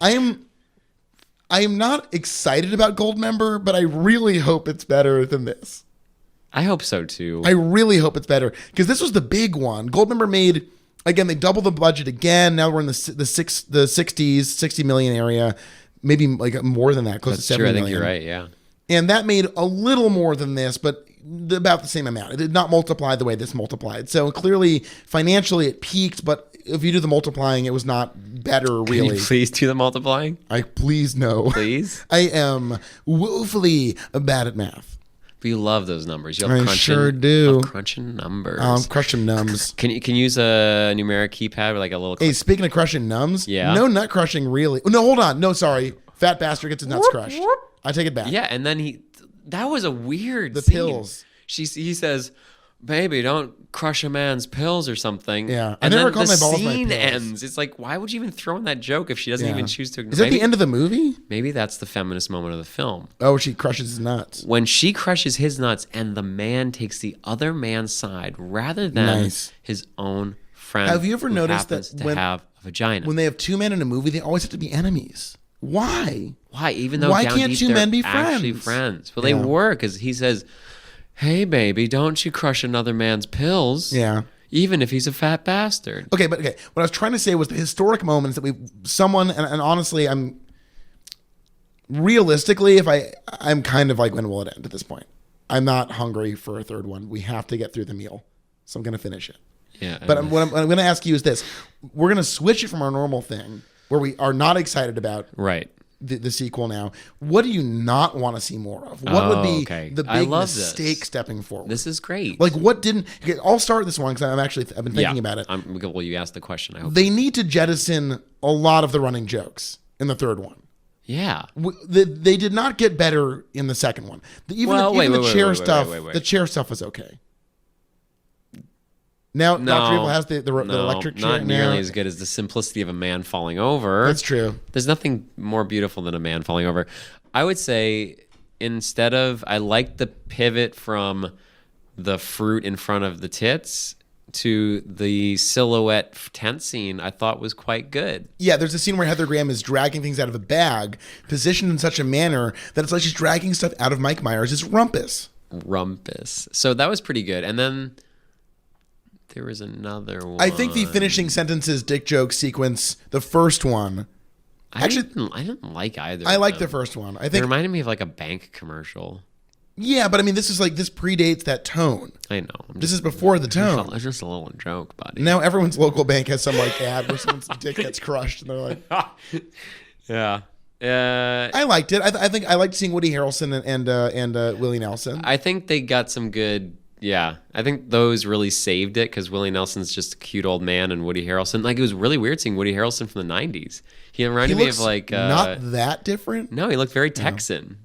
I am not excited about Goldmember, but I really hope it's better than this. I hope so too. I really hope it's better because this was the big one. Goldmember made, again, they doubled the budget again. Now we're in the 60s, 60 million area, maybe like more than that, close That's to 70 true. I think million. you're right. Yeah. And that made a little more than this, but about the same amount. It did not multiply the way this multiplied. So clearly, financially, it peaked, but if you do the multiplying, it was not better, Can really. you please do the multiplying? Please no. Please. I am woefully bad at math. But you love those numbers. You I love sure do. love crunching numbers. Crushing nums. Can you use a numeric keypad with like a little? Hey, speaking of crushing nums, Yeah. no nut crushing really. No, hold on. No, sorry. Fat bastard gets his nuts crushed. I take it back. Yeah, and then that was a weird The scene. pills. He says, "Baby, don't crush a man's pills or something." Yeah. I and never then called the my balls my scene pills. ends. It's like, why would you even throw in that joke if she doesn't Yeah. even choose to? Is that the end of the movie? Maybe that's the feminist moment of the film. Oh, she crushes his nuts. When she crushes his nuts and the man takes the other man's side rather than Nice. his own friend. Have you ever who noticed happens that to when- have a vagina? When they have two men in a movie, they always have to be enemies. Why? Why? Even though Why down can't deep, two they're men be actually friends? friends. Well, they were because he says, "Hey, baby, don't you crush another man's pills." Yeah. Even if he's a fat bastard. Okay, but what I was trying to say was the historic moments that and honestly, I'm realistically, I'm kind of like, when will it end at this point? I'm not hungry for a third one. We have to get through the meal, so I'm going to finish it. Yeah. But what I'm going to ask you is this: we're going to switch it from our normal thing, where we are not excited about right. the sequel now. What do you not want to see more of? What would be okay. the I big love mistake this. stepping forward? This is great. Like, what didn't? Okay, I'll start this one because I've been thinking about it. Well, you asked the question. I hope. They need to jettison a lot of the running jokes in the third one. Yeah. They did not get better in the second one. Even the chair stuff. The chair stuff was okay. Now Dr. Evil has the electric chair. Not nearly as good as the simplicity of a man falling over. That's true. There's nothing more beautiful than a man falling over. I would say I like the pivot from the fruit in front of the tits to the silhouette tent scene. I thought was quite good. Yeah, there's a scene where Heather Graham is dragging things out of a bag, positioned in such a manner that it's like she's dragging stuff out of Mike Myers' rumpus. So that was pretty good. And then there was another one. I think the finishing sentences dick joke sequence, the first one. I didn't like either. I of liked them. the first one. I It think. reminded me of like a bank commercial. Yeah, but I mean, this predates that tone. I know. This is before the tone. It's just a little joke, buddy. Now everyone's local bank has some like ad where someone's dick gets crushed, and they're like, Yeah. I liked it. I think I liked seeing Woody Harrelson and Willie Nelson. I think they got some good. Yeah, I think those really saved it because Willie Nelson's just a cute old man, and Woody Harrelson. Like, it was really weird seeing Woody Harrelson from the '90s. He reminded me of like not that different. No, he looked very Texan.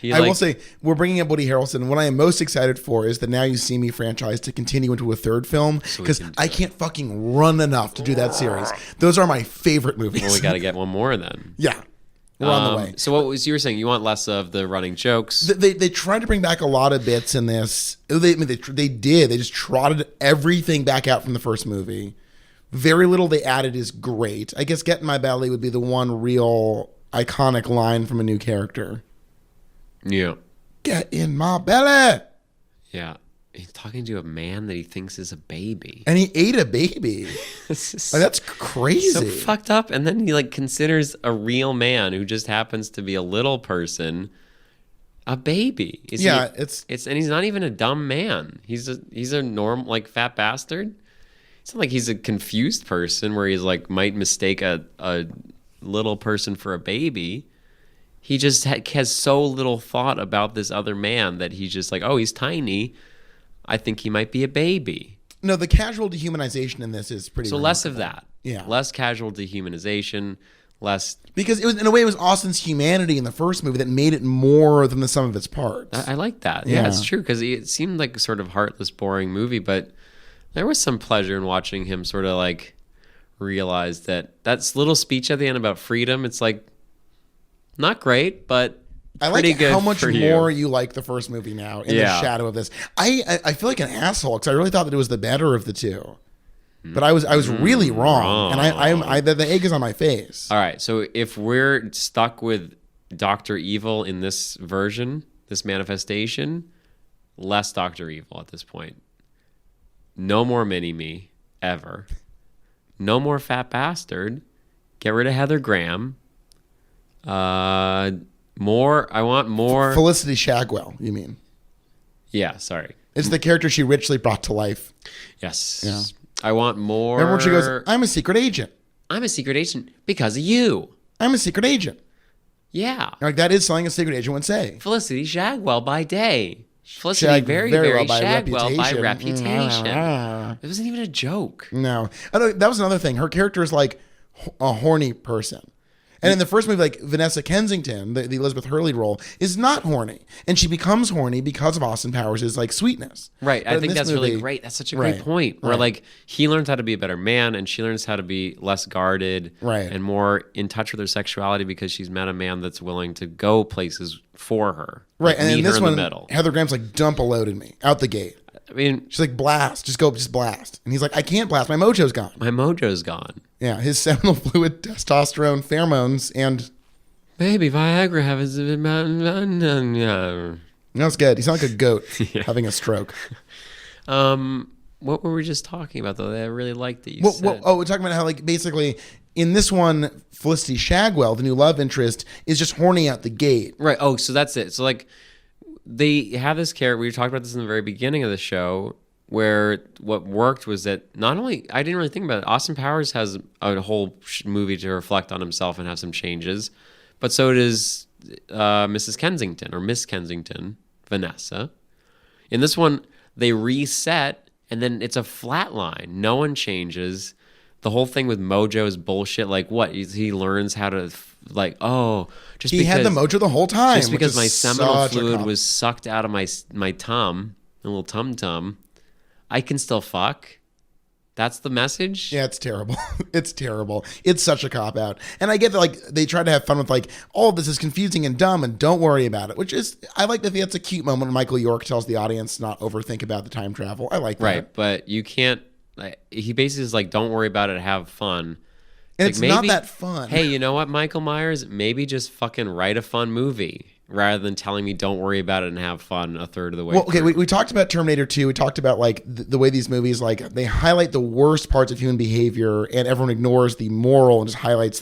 I will say, we're bringing up Woody Harrelson. What I am most excited for is the Now You See Me franchise to continue into a third film, because I can't fucking run enough to do that series. Those are my favorite movies. Well, we got to get one more then. Yeah. We're on the way. So what was you were saying? You want less of the running jokes? They tried to bring back a lot of bits in this. They did. They just trotted everything back out from the first movie. Very little they added is great. I guess "Get in My Belly" would be the one real iconic line from a new character. Yeah. Get in my belly. Yeah. He's talking to a man that he thinks is a baby. And he ate a baby. That's crazy. So fucked up. And then he considers a real man who just happens to be a little person a baby. And he's not even a dumb man. He's a normal fat bastard. It's not like he's a confused person where he's might mistake a little person for a baby. He just has so little thought about this other man that he's just oh, he's tiny. I think he might be a baby. No, the casual dehumanization in this is pretty. So less of that. Yeah. Less casual dehumanization. Less. Because it was, in a way, it was Austin's humanity in the first movie that made it more than the sum of its parts. I like that. Yeah, it's true, because it seemed like a sort of heartless, boring movie, but there was some pleasure in watching him sort of realize that little speech at the end about freedom. It's not great, but pretty good. How much for more you like the first movie now in the shadow of this. I feel like an asshole because I really thought that it was the better of the two, but I was really wrong. And the egg is on my face. All right, so if we're stuck with Dr. Evil in this version, this manifestation, less Dr. Evil at this point. No more Mini-Me ever. No more fat bastard. Get rid of Heather Graham. I want more. Felicity Shagwell, you mean? Yeah, sorry. It's the character she richly brought to life. Yes. Yeah. I want more. Remember when she goes, "I'm a secret agent. I'm a secret agent because of you. I'm a secret agent." Yeah. That is something a secret agent would say. Felicity Shagwell by day. Felicity very Shagwell by reputation. It wasn't even a joke. No. That was another thing. Her character is like a horny person. And in the first movie, Vanessa Kensington, the Elizabeth Hurley role, is not horny. And she becomes horny because of Austin Powers' sweetness. Right. I think that's really great. That's such a great point. Where he learns how to be a better man and she learns how to be less guarded and more in touch with her sexuality because she's met a man that's willing to go places for her. Right. And in this one, Heather Graham's dump a load in me out the gate. I mean, she's blast, just blast. And he's I can't blast. My mojo's gone. My mojo's gone. Yeah, his seminal fluid, testosterone, pheromones, and baby Viagra has that's good. You sound like a goat having a stroke. What were we just talking about though? That I really liked that you said. We're talking about how basically in this one, Felicity Shagwell, the new love interest, is just horny out the gate. Right. Oh, so that's it. So they have this character. We talked about this in the very beginning of the show, where what worked was that not only I didn't really think about it. Austin Powers has a whole movie to reflect on himself and have some changes, but so does Mrs. Kensington or Miss Kensington, Vanessa. In this one, they reset, and then it's a flat line. No one changes. The whole thing with mojo is bullshit. What he learns how to he had the mojo the whole time. Just because my seminal fluid was sucked out of my tum, a little tum, I can still fuck. That's the message. Yeah, it's terrible. It's terrible. It's such a cop out. And I get that they try to have fun with all of this is confusing and dumb and don't worry about it, which is I like that that's a cute moment when Michael York tells the audience not overthink about the time travel. I like that. Right, but you can't. He basically is don't worry about it, have fun. And it's not that fun. Hey, you know what, Michael Myers? Maybe just fucking write a fun movie rather than telling me don't worry about it and have fun a third of the way. Well, okay, we talked about Terminator 2. We talked about the way these movies they highlight the worst parts of human behavior and everyone ignores the moral and just highlights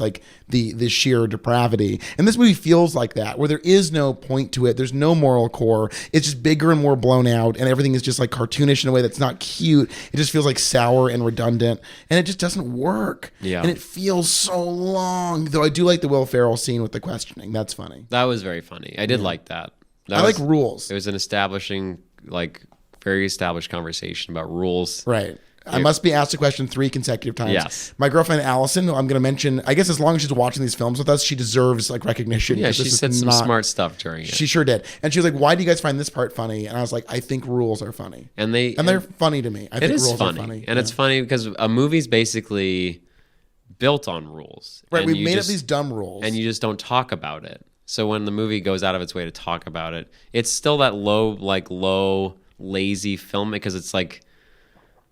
the sheer depravity. And this movie feels like that, where there is no point to it. There's no moral core. It's just bigger and more blown out, and everything is just cartoonish in a way that's not cute. It just feels sour and redundant, and it just doesn't work. Yeah. And it feels so long. Though I do like the Will Ferrell scene with the questioning. That's funny. That was very funny. I did like that. I like rules. It was an establishing, very established conversation about rules. Right. I must be asked a question 3 consecutive times. Yes. My girlfriend Allison, who I'm going to mention, I guess as long as she's watching these films with us, she deserves like recognition. Yeah, 'cause she this is said some not- smart stuff during it. She sure did. And she was like, "Why do you guys find this part funny?" And I was like, "I think rules are funny." and they're funny to me. I it think is rules funny. are funny. And it's funny because a movie's basically built on rules. Right, And we you made up just- these dumb rules. and you just don't talk about it. So when the movie goes out of its way to talk about it, it's still that low, lazy film because it's like,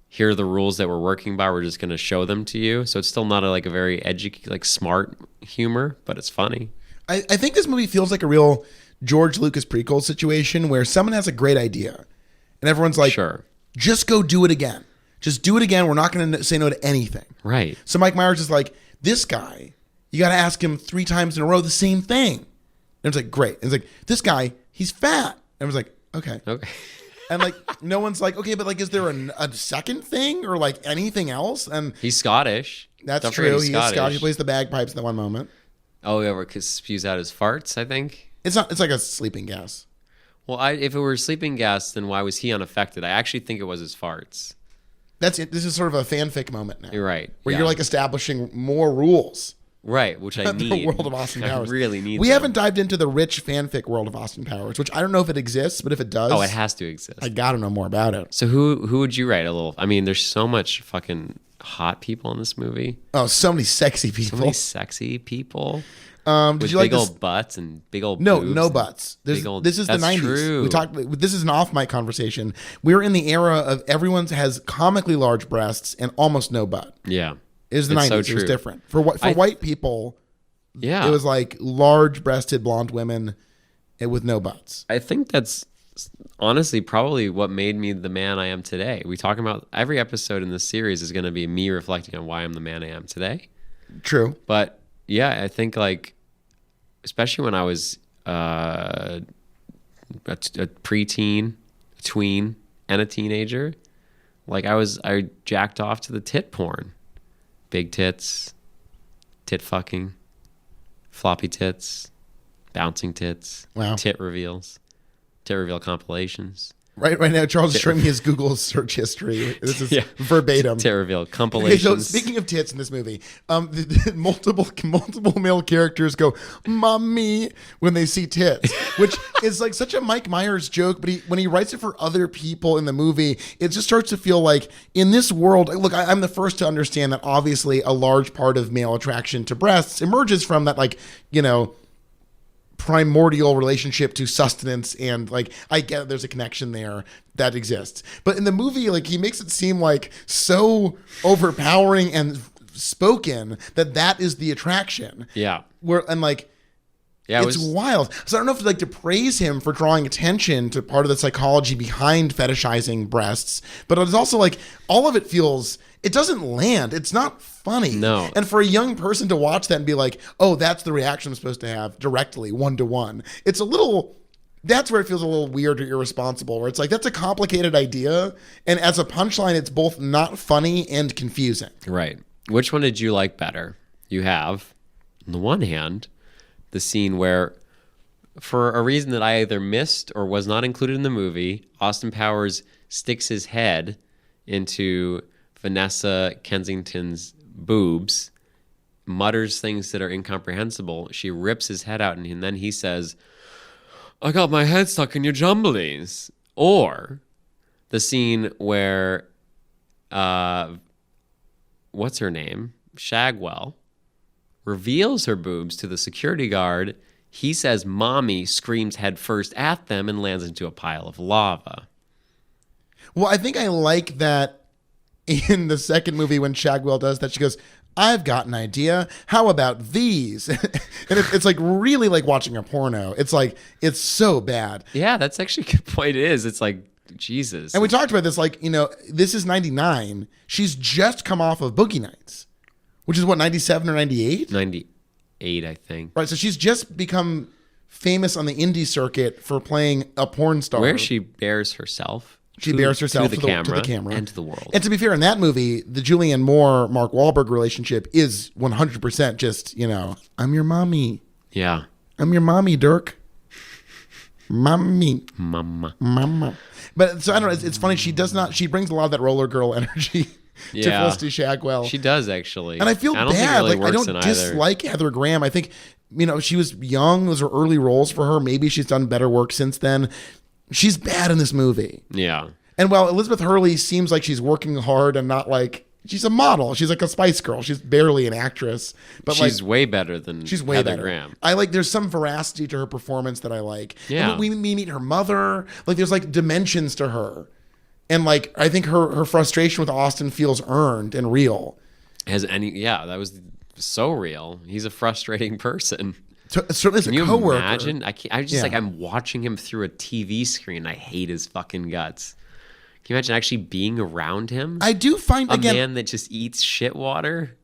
here are the rules that we're working by. We're just going to show them to you. So it's still not a very smart humor, but it's funny. I think this movie feels like a real George Lucas prequel situation where someone has a great idea and everyone's like, Sure. just go do it again. Just do it again. We're not going to say no to anything. Right. So Mike Myers is like, this guy, you got to ask him 3 times in a row the same thing. And it's like, great. And it's like, this guy, he's fat. And I was like, okay. Okay. And like, no one's like, okay, but like, is there a second thing or like anything else? And He's Scottish. that's Don't forget true. he's He is Scottish. He plays the bagpipes in that one moment. Oh, yeah, where he spews out his farts, I think. It's like a sleeping gas. Well, if it were sleeping gas, then why was he unaffected? I actually think it was his farts. That's it. This is sort of a fanfic moment now. You're right. Where yeah. you're like establishing more rules. Right, which I need. The world of Austin Powers. I really need We them. haven't dived into the rich fanfic world of Austin Powers, which I don't know if it exists, but if it does, Oh, it has to exist. I gotta know more about it. So who would you write a little? I mean, there's so much fucking hot people in this movie. Oh, so many sexy So people. many sexy people. Did With you like big this? old butts and big old No, boobs no and butts. big old- This is the That's 90s. true. We talked. This is an off-mic conversation. We're in the era of everyone has comically large breasts and almost no butt. Yeah. It was the It's 90s. so It was true. different for white people. Yeah. It was like large-breasted blonde women with no butts. I think that's honestly probably what made me the man I am today. We talk about every episode in this series is going to be me reflecting on why I'm the man I am today. True. But yeah, I think especially when I was a preteen, a tween, and a teenager, I jacked off to the tit porn, big tits, tit fucking, floppy tits, bouncing tits, Wow. tit reveal compilations. Right now, Charles is showing me his Google search history. This is Yeah. verbatim. Tit reveal Okay, compilations. so speaking of tits in this movie, multiple male characters go "mommy" when they see tits, which is like such a Mike Myers joke. But when he writes it for other people in the movie, it just starts to feel like in this world. Look, I'm the first to understand that obviously a large part of male attraction to breasts emerges from that, primordial relationship to sustenance, and I get there's a connection there that exists, but in the movie he makes it seem like so overpowering and spoken that is the attraction. Yeah. Yeah, it's wild. So I don't know if to praise him for drawing attention to part of the psychology behind fetishizing breasts, but it's also all of it feels, it doesn't land. It's not funny. No. And for a young person to watch that and be like, oh, that's the reaction I'm supposed to have directly, 1-to-1. It's that's where it feels a little weird or irresponsible, where it's that's a complicated idea. And as a punchline, it's both not funny and confusing. Right. Which one did you like better? You have, on the one hand, the scene where, for a reason that I either missed or was not included in the movie, Austin Powers sticks his head into Vanessa Kensington's boobs, mutters things that are incomprehensible. She rips his head out, and then he says, "I got my head stuck in your jumblies." Or the scene where, what's her name? Shagwell reveals her boobs to the security guard. He says, "Mommy," screams headfirst at them and lands into a pile of lava. Well, I think I like that in the second movie when Shagwell does that. She goes, "I've got an idea. How about these?" And it's really like watching a porno. It's so bad. Yeah, that's actually a good point. It is. It's Jesus. And we talked about this, this is 99. She's just come off of Boogie Nights, which is what, 97 or 98? 98, I think. Right. So she's just become famous on the indie circuit for playing a porn star. Where she bears herself. She bears herself to the camera and to the world. And to be fair, in that movie, the Julianne Moore Mark Wahlberg relationship is 100% just, I'm your mommy. Yeah. I'm your mommy, Dirk. Mommy. Mama. Mama. But so I don't know. It's funny. She brings a lot of that roller girl energy Yeah. Felicity Shagwell. She does actually. And I feel don't think it bad. really Like I works don't in either. dislike Heather Graham. I think, she was young. Those are early roles for her. Maybe she's done better work since then. She's bad in this movie. Yeah. And while Elizabeth Hurley seems like she's working hard and not like, she's a model. She's like a Spice Girl. She's barely an actress. But She's way better than she's way Heather better. Graham. I like, there's some veracity to her performance that I like. Yeah. And we meet her mother. Like there's like dimensions to her. And like, I think her frustration with Austin feels earned and real. That was so real. He's a frustrating person. Certainly as Can a you coworker. imagine? I just Yeah. like I'm watching him through a TV screen. I hate his fucking guts. Can you imagine actually being around him? I do find, a again, man that just eats shit water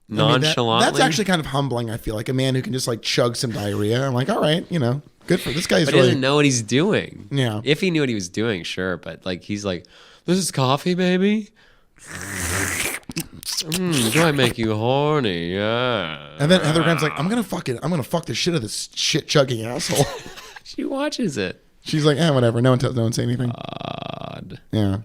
I mean, nonchalantly. that's actually kind of humbling, I feel like. A man who can just like chug some diarrhea. I'm like, all right, good for this guy's but he really... doesn't know what he's doing. Yeah. If he knew what he was doing, sure. But like he's like, this is coffee, baby. Do I make you horny? Yeah. And then Heather Graham's like, I'm gonna fuck the shit out of this shit chugging asshole. She watches it. She's like, whatever. No one say anything. God. Yeah.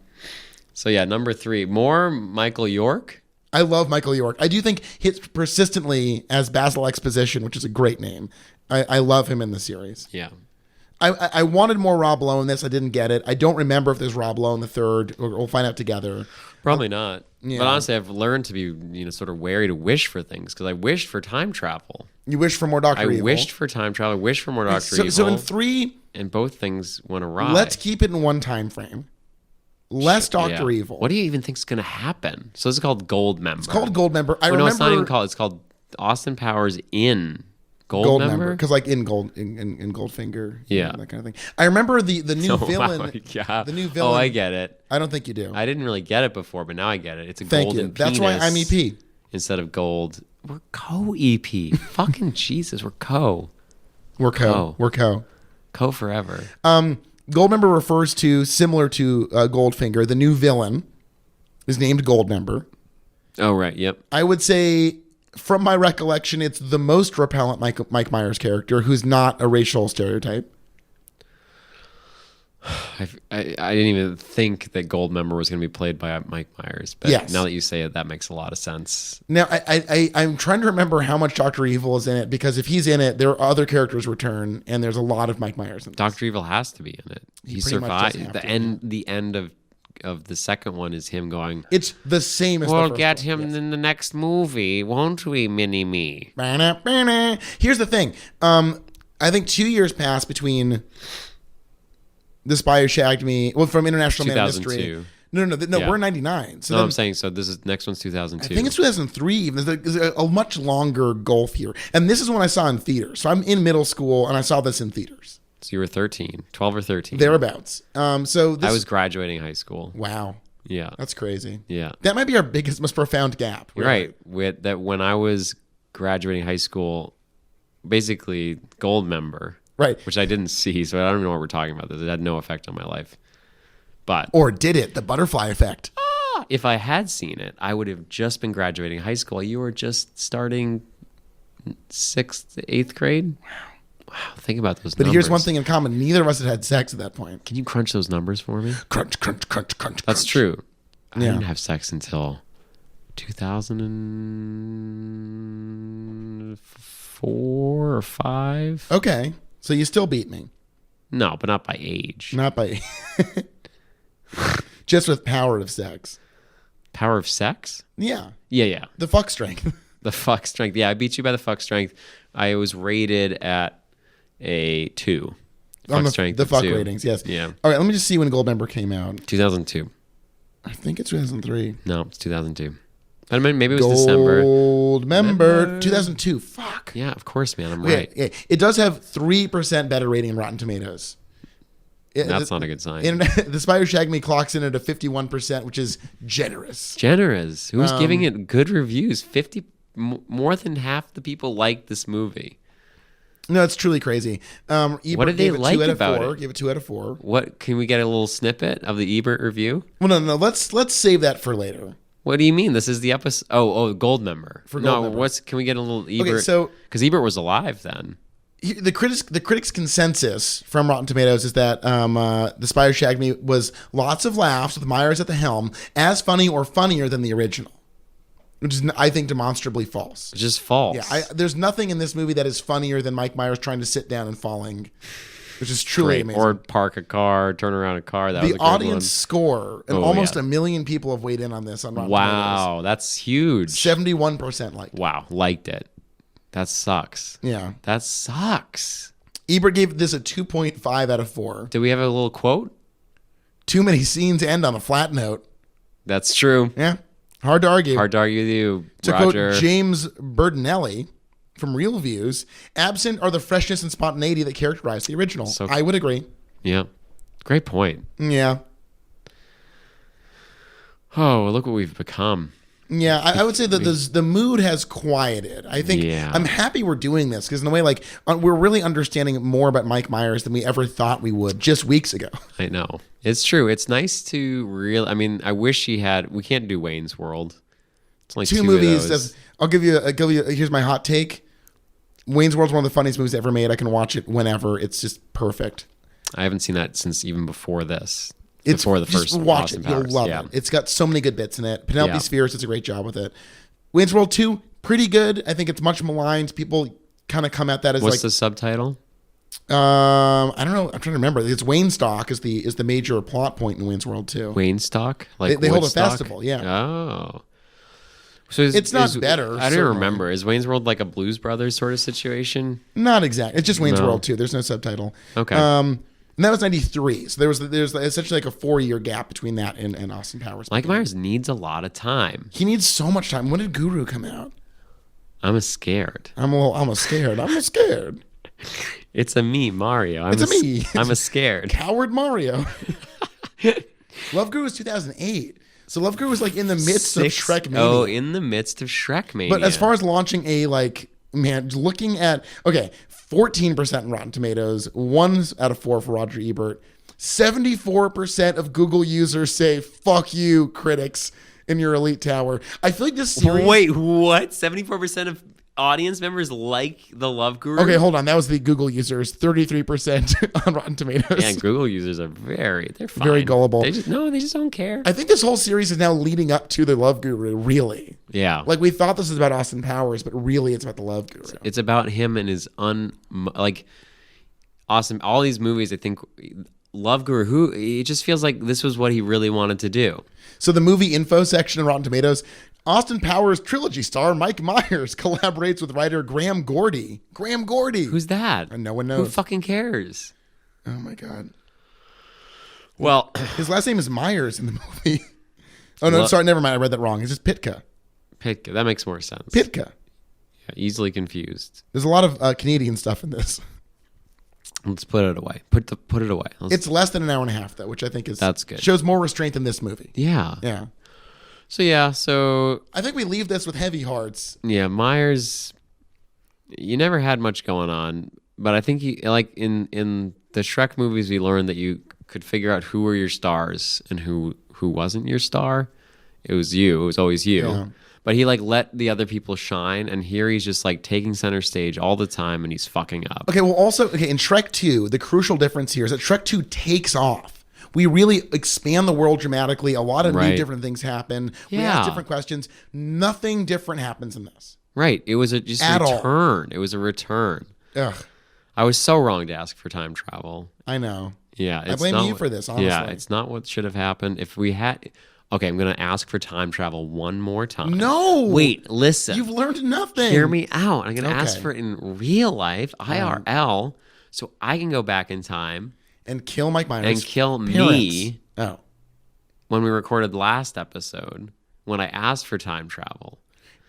So yeah, number 3, more Michael York. I love Michael York. I do think hits persistently as Basil Exposition, which is a great name. I love him in the series. Yeah. I wanted more Rob Lowe in this. I didn't get it. I don't remember if there's Rob Lowe in the third. We'll find out together. Probably not. Yeah. But honestly, I've learned to be, sort of wary to wish for things because I wished for time travel. You wish for more Dr. Evil. I wished for time travel. I wished for more Dr. Evil. So in 3, and both things went awry. let's keep it in one time frame. Less Dr. Yeah. Evil. What do you even think is going to happen? So this is called Gold Member. It's called Gold Member. No, it's not even called. It's called Austin Powers in Gold Member. because like in Goldfinger, Yeah. that kind of thing. I remember the new villain. Wow, yeah. The new villain. Oh, I get it. I don't think you do. I didn't really get it before, but now I get it. It's a Thank golden you. That's why I'm penis EP. instead of gold. We're co-EP. Fucking Jesus, we're co. We're co. Co. We're co. Co forever. Goldmember refers to, similar to Goldfinger, the new villain is named Goldmember. Oh, right. Yep. I would say, from my recollection, it's the most repellent Mike Myers character who's not a racial stereotype. I didn't even think that Goldmember was going to be played by Mike Myers, but Yes. now that you say it, that makes a lot of sense. Now, I'm trying to remember how much Dr. Evil is in it, because if he's in it, there are other characters return, and there's a lot of Mike Myers in this. Dr. Evil has to be in it. He pretty much does survived. have The to, end. The end of the second one is him going, It's the same as we'll the first get one. him Yes. in the next movie, won't we, Mini-Me? Here's the thing. I think 2 years passed between The Spy Who Shagged Me, from International Man of Mystery. 2002. No, Yeah. we're in 99. So No, then, I'm saying, so this is next one's 2002. I think it's 2003. Even. There's a much longer gulf here. And this is when I saw in theaters. So I'm in middle school, and I saw this in theaters. So you were 13, 12 or 13. Thereabouts. So this, I was graduating high school. wow. Yeah. That's crazy. Yeah. That might be our biggest, most profound gap. You're right. With that, when I was graduating high school, basically Gold Member, Right. which I didn't see, so I don't even know what we're talking about. It had no effect on my life. But Or did it? The butterfly effect. if I had seen it, I would have just been graduating high school. You were just starting 6th, 8th grade. Wow. Think about those But numbers. here's one thing in common. Neither of us had had sex at that point. Can you crunch those numbers for me? Crunch, crunch, crunch, crunch. That's crunch. true. I Yeah. didn't have sex until 2004 or 5. Okay. So you still beat me. No, but not by age. Not by... Just with power of sex. Power of sex? Yeah. Yeah. The fuck strength. The fuck strength. Yeah, I beat you by the fuck strength. I was rated at a 2. On Fuck strength. the of fuck 2. ratings, yes. Yeah. All right, let me just see when Goldmember came out. 2002. I think it's 2003. No, it's 2002. But I mean, maybe it was December. Goldmember. 2002. Fuck. Yeah, of course, man. I'm Okay, right. yeah. It does have 3% better rating in Rotten Tomatoes. That's not a good sign. The Spy Who Shagged Me clocks in at a 51%, which is generous. Generous. Who's giving it good reviews? 50, more than half the people like this movie. No, it's truly crazy. Ebert What did they gave it like 2 out of about 4. it? Give it 2 out of 4. What can we get a little snippet of the Ebert review? Well, no. Let's save that for later. What do you mean? This is the episode. Oh, Gold Member. For no, Goldmember. Can we get a little Ebert? so because Ebert was alive then. The critics consensus from Rotten Tomatoes is that The Spy Who Shagged Me was lots of laughs with Myers at the helm, as funny or funnier than the original, which is, I think, demonstrably false. It's just false. Yeah, there's nothing in this movie that is funnier than Mike Myers trying to sit down and falling, which is truly amazing. Or park a car, turn around a car. That was a the good audience one. score, and almost 1 million people have weighed in on this on Rotten Wow, that's huge. 71% liked it. Wow, liked it. That sucks. Yeah. That sucks. Ebert gave this a 2.5 out of 4. Do we have a little quote? Too many scenes end on a flat note. That's true. Yeah. Hard to argue. Hard to argue with you, To Roger. quote James Bertinelli from Real Views, absent are the freshness and spontaneity that characterize the original. So- I would agree. Yeah. Great point. Yeah. Oh, look what we've become. Yeah, I would say that the mood has quieted. I think Yeah. I'm happy we're doing this because in a way, like we're really understanding more about Mike Myers than we ever thought we would just weeks ago. I know. It's true. It's nice to I mean, I wish we can't do Wayne's World. It's only Two of movies. those. I'll give you. Here's my hot take. Wayne's World's one of the funniest movies ever made. I can watch it whenever. It's just perfect. I haven't seen that since even before this. It's before the just first watch Austin it. You'll Powers. love Yeah. it. It's got so many good bits in it. Penelope Yeah. Spheres does a great job with it. Wayne's World 2, pretty good. I think it's much maligned. People kind of come at that as What's like the subtitle? I don't know. I'm trying to remember. It's Wayne Stock is the major plot point in Wayne's World 2. Waynestock? Like They hold a Woodstock? festival, yeah. Oh. So It's not better, I don't certainly. remember. Is Wayne's World like a Blues Brothers sort of situation? Not exact. It's just Wayne's No. World 2. There's no subtitle. Okay. And that was 93. So there's essentially like a 4-year gap between that and Austin Powers. Mike Myers needs a lot of time. He needs so much time. When did Guru come out? I'm scared. I'm scared. I'm scared. It's a me, Mario. It's a me. I'm a scared. Coward Mario. Love Guru was 2008. So Love Guru was like in the midst of Shrek Mania. Oh, in the midst of Shrek Mania. But as far as launching looking at 14% in Rotten Tomatoes, 1 out of 4 for Roger Ebert. 74% of Google users say "fuck you, critics," in your elite tower. I feel like this series. Wait, what? 74% of audience members like the Love Guru? Okay, hold on. That was the Google users. 33% on Rotten Tomatoes. Yeah, Google users are they're fine. Very gullible. They just don't care. I think this whole series is now leading up to the Love Guru. Really, Yeah. like we thought this was about Austin Powers, but really it's about the Love Guru. It's about him and his awesome. All these movies, I think, Love Guru. It just feels like this was what he really wanted to do. So the movie info section of Rotten Tomatoes, Austin Powers trilogy star Mike Myers collaborates with writer Graham Gordy. Graham Gordy. Who's that? And no one Who knows. fucking cares? Oh my God. Well, His last name is Myers in the movie. Oh no, sorry, never mind. I read that wrong. It's just Pitka. Pitka. That makes more sense. Pitka. Yeah, easily confused. There's a lot of Canadian stuff in this. Let's put it away. Put it away. It's less than an hour and a half though, which I think That's good. Shows more restraint than this movie. Yeah. Yeah. So I think we leave this with heavy hearts. yeah, Myers. You never had much going on, but I think he like in the Shrek movies, we learned that you could figure out who were your stars and who wasn't your star. It was you. It was always you. Yeah. But he like let the other people shine, and here he's just like taking center stage all the time, and he's fucking up. Okay, well also in Shrek 2, the crucial difference here is that Shrek 2 takes off. We really expand the world dramatically. A lot of new Right. different things happen. We Yeah. ask different questions. Nothing different happens in this. Right. It was just a At all. return. It was a return. Ugh, I was so wrong to ask for time travel. I know. Yeah, I blame you for this, honestly. Yeah, it's not what should have happened. If we had, okay, I'm gonna ask for time travel one more time. No. wait, listen. You've learned nothing. Hear me out. I'm gonna ask Okay. for it in real life, IRL, so I can go back in time And kill Mike Myers. and kill parents. me Oh. when we recorded the last episode when I asked for time travel.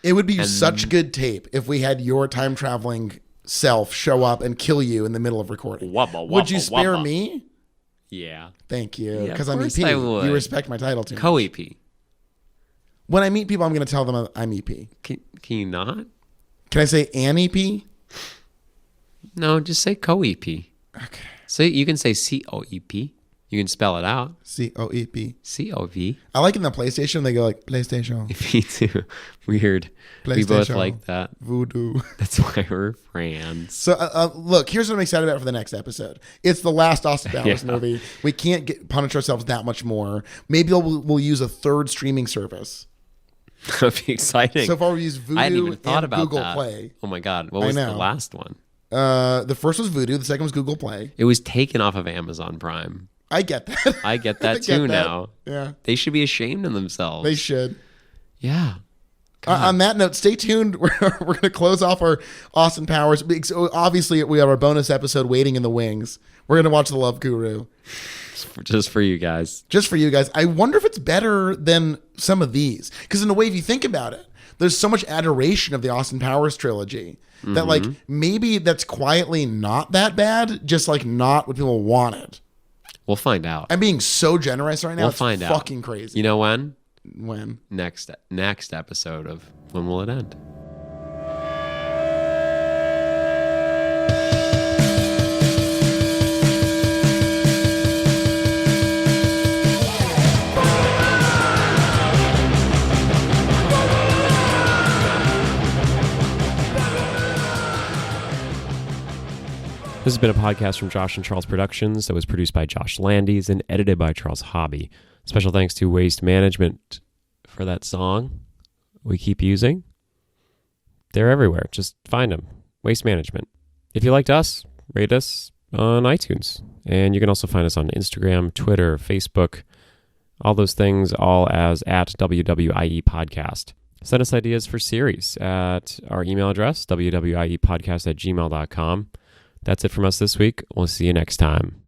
It would be such good tape if we had your time traveling self show up and kill you in the middle of recording. Wubba, Would you wubba, spare wubba. me? Yeah, Thank you. Yeah, Because of I'm course EP. I would. You respect my title too much. co-EP. When I meet people, I'm going to tell them I'm EP. Can you not? Can I say an EP? No, just say co-EP. Okay. So you can say COEP. You You can spell it out. COEP. COV. I like in the PlayStation, they go like PlayStation. Me too. Weird. We both like that. Voodoo. That's why we're friends. So look, here's what I'm excited about for the next episode. It's the last Austin Powers movie. We can't punish ourselves that much more. Maybe we'll use a third streaming service. That'd be exciting. So far we use Voodoo I hadn't even thought and about Google that. Play. Oh my God. What was the last one? The first was Voodoo. The second was Google Play. It was taken off of Amazon Prime. I get that. I get that too now. Yeah. They should be ashamed of themselves. They should. Yeah. On that note, stay tuned. We're going to close off our Austin Powers. Obviously, we have our bonus episode waiting in the wings. We're going to watch The Love Guru. Just for you guys. Just for you guys. I wonder if it's better than some of these. Because in a way, if you think about it, there's so much adoration of the Austin Powers trilogy that like maybe that's quietly not that bad, just like not what people wanted. We'll find out. I'm being so generous right now. We'll it's find out. Fucking crazy. You know when? When? Next episode of When Will It End? This has been a podcast from Josh and Charles Productions that was produced by Josh Landys and edited by Charles Hobby. Special thanks to Waste Management for that song we keep using. They're everywhere. Just find them. Waste Management. If you liked us, rate us on iTunes. And you can also find us on Instagram, Twitter, Facebook, all those things, all as at WWIE Podcast. Send us ideas for series at our email address, wwiepodcast@gmail.com. That's it from us this week. We'll see you next time.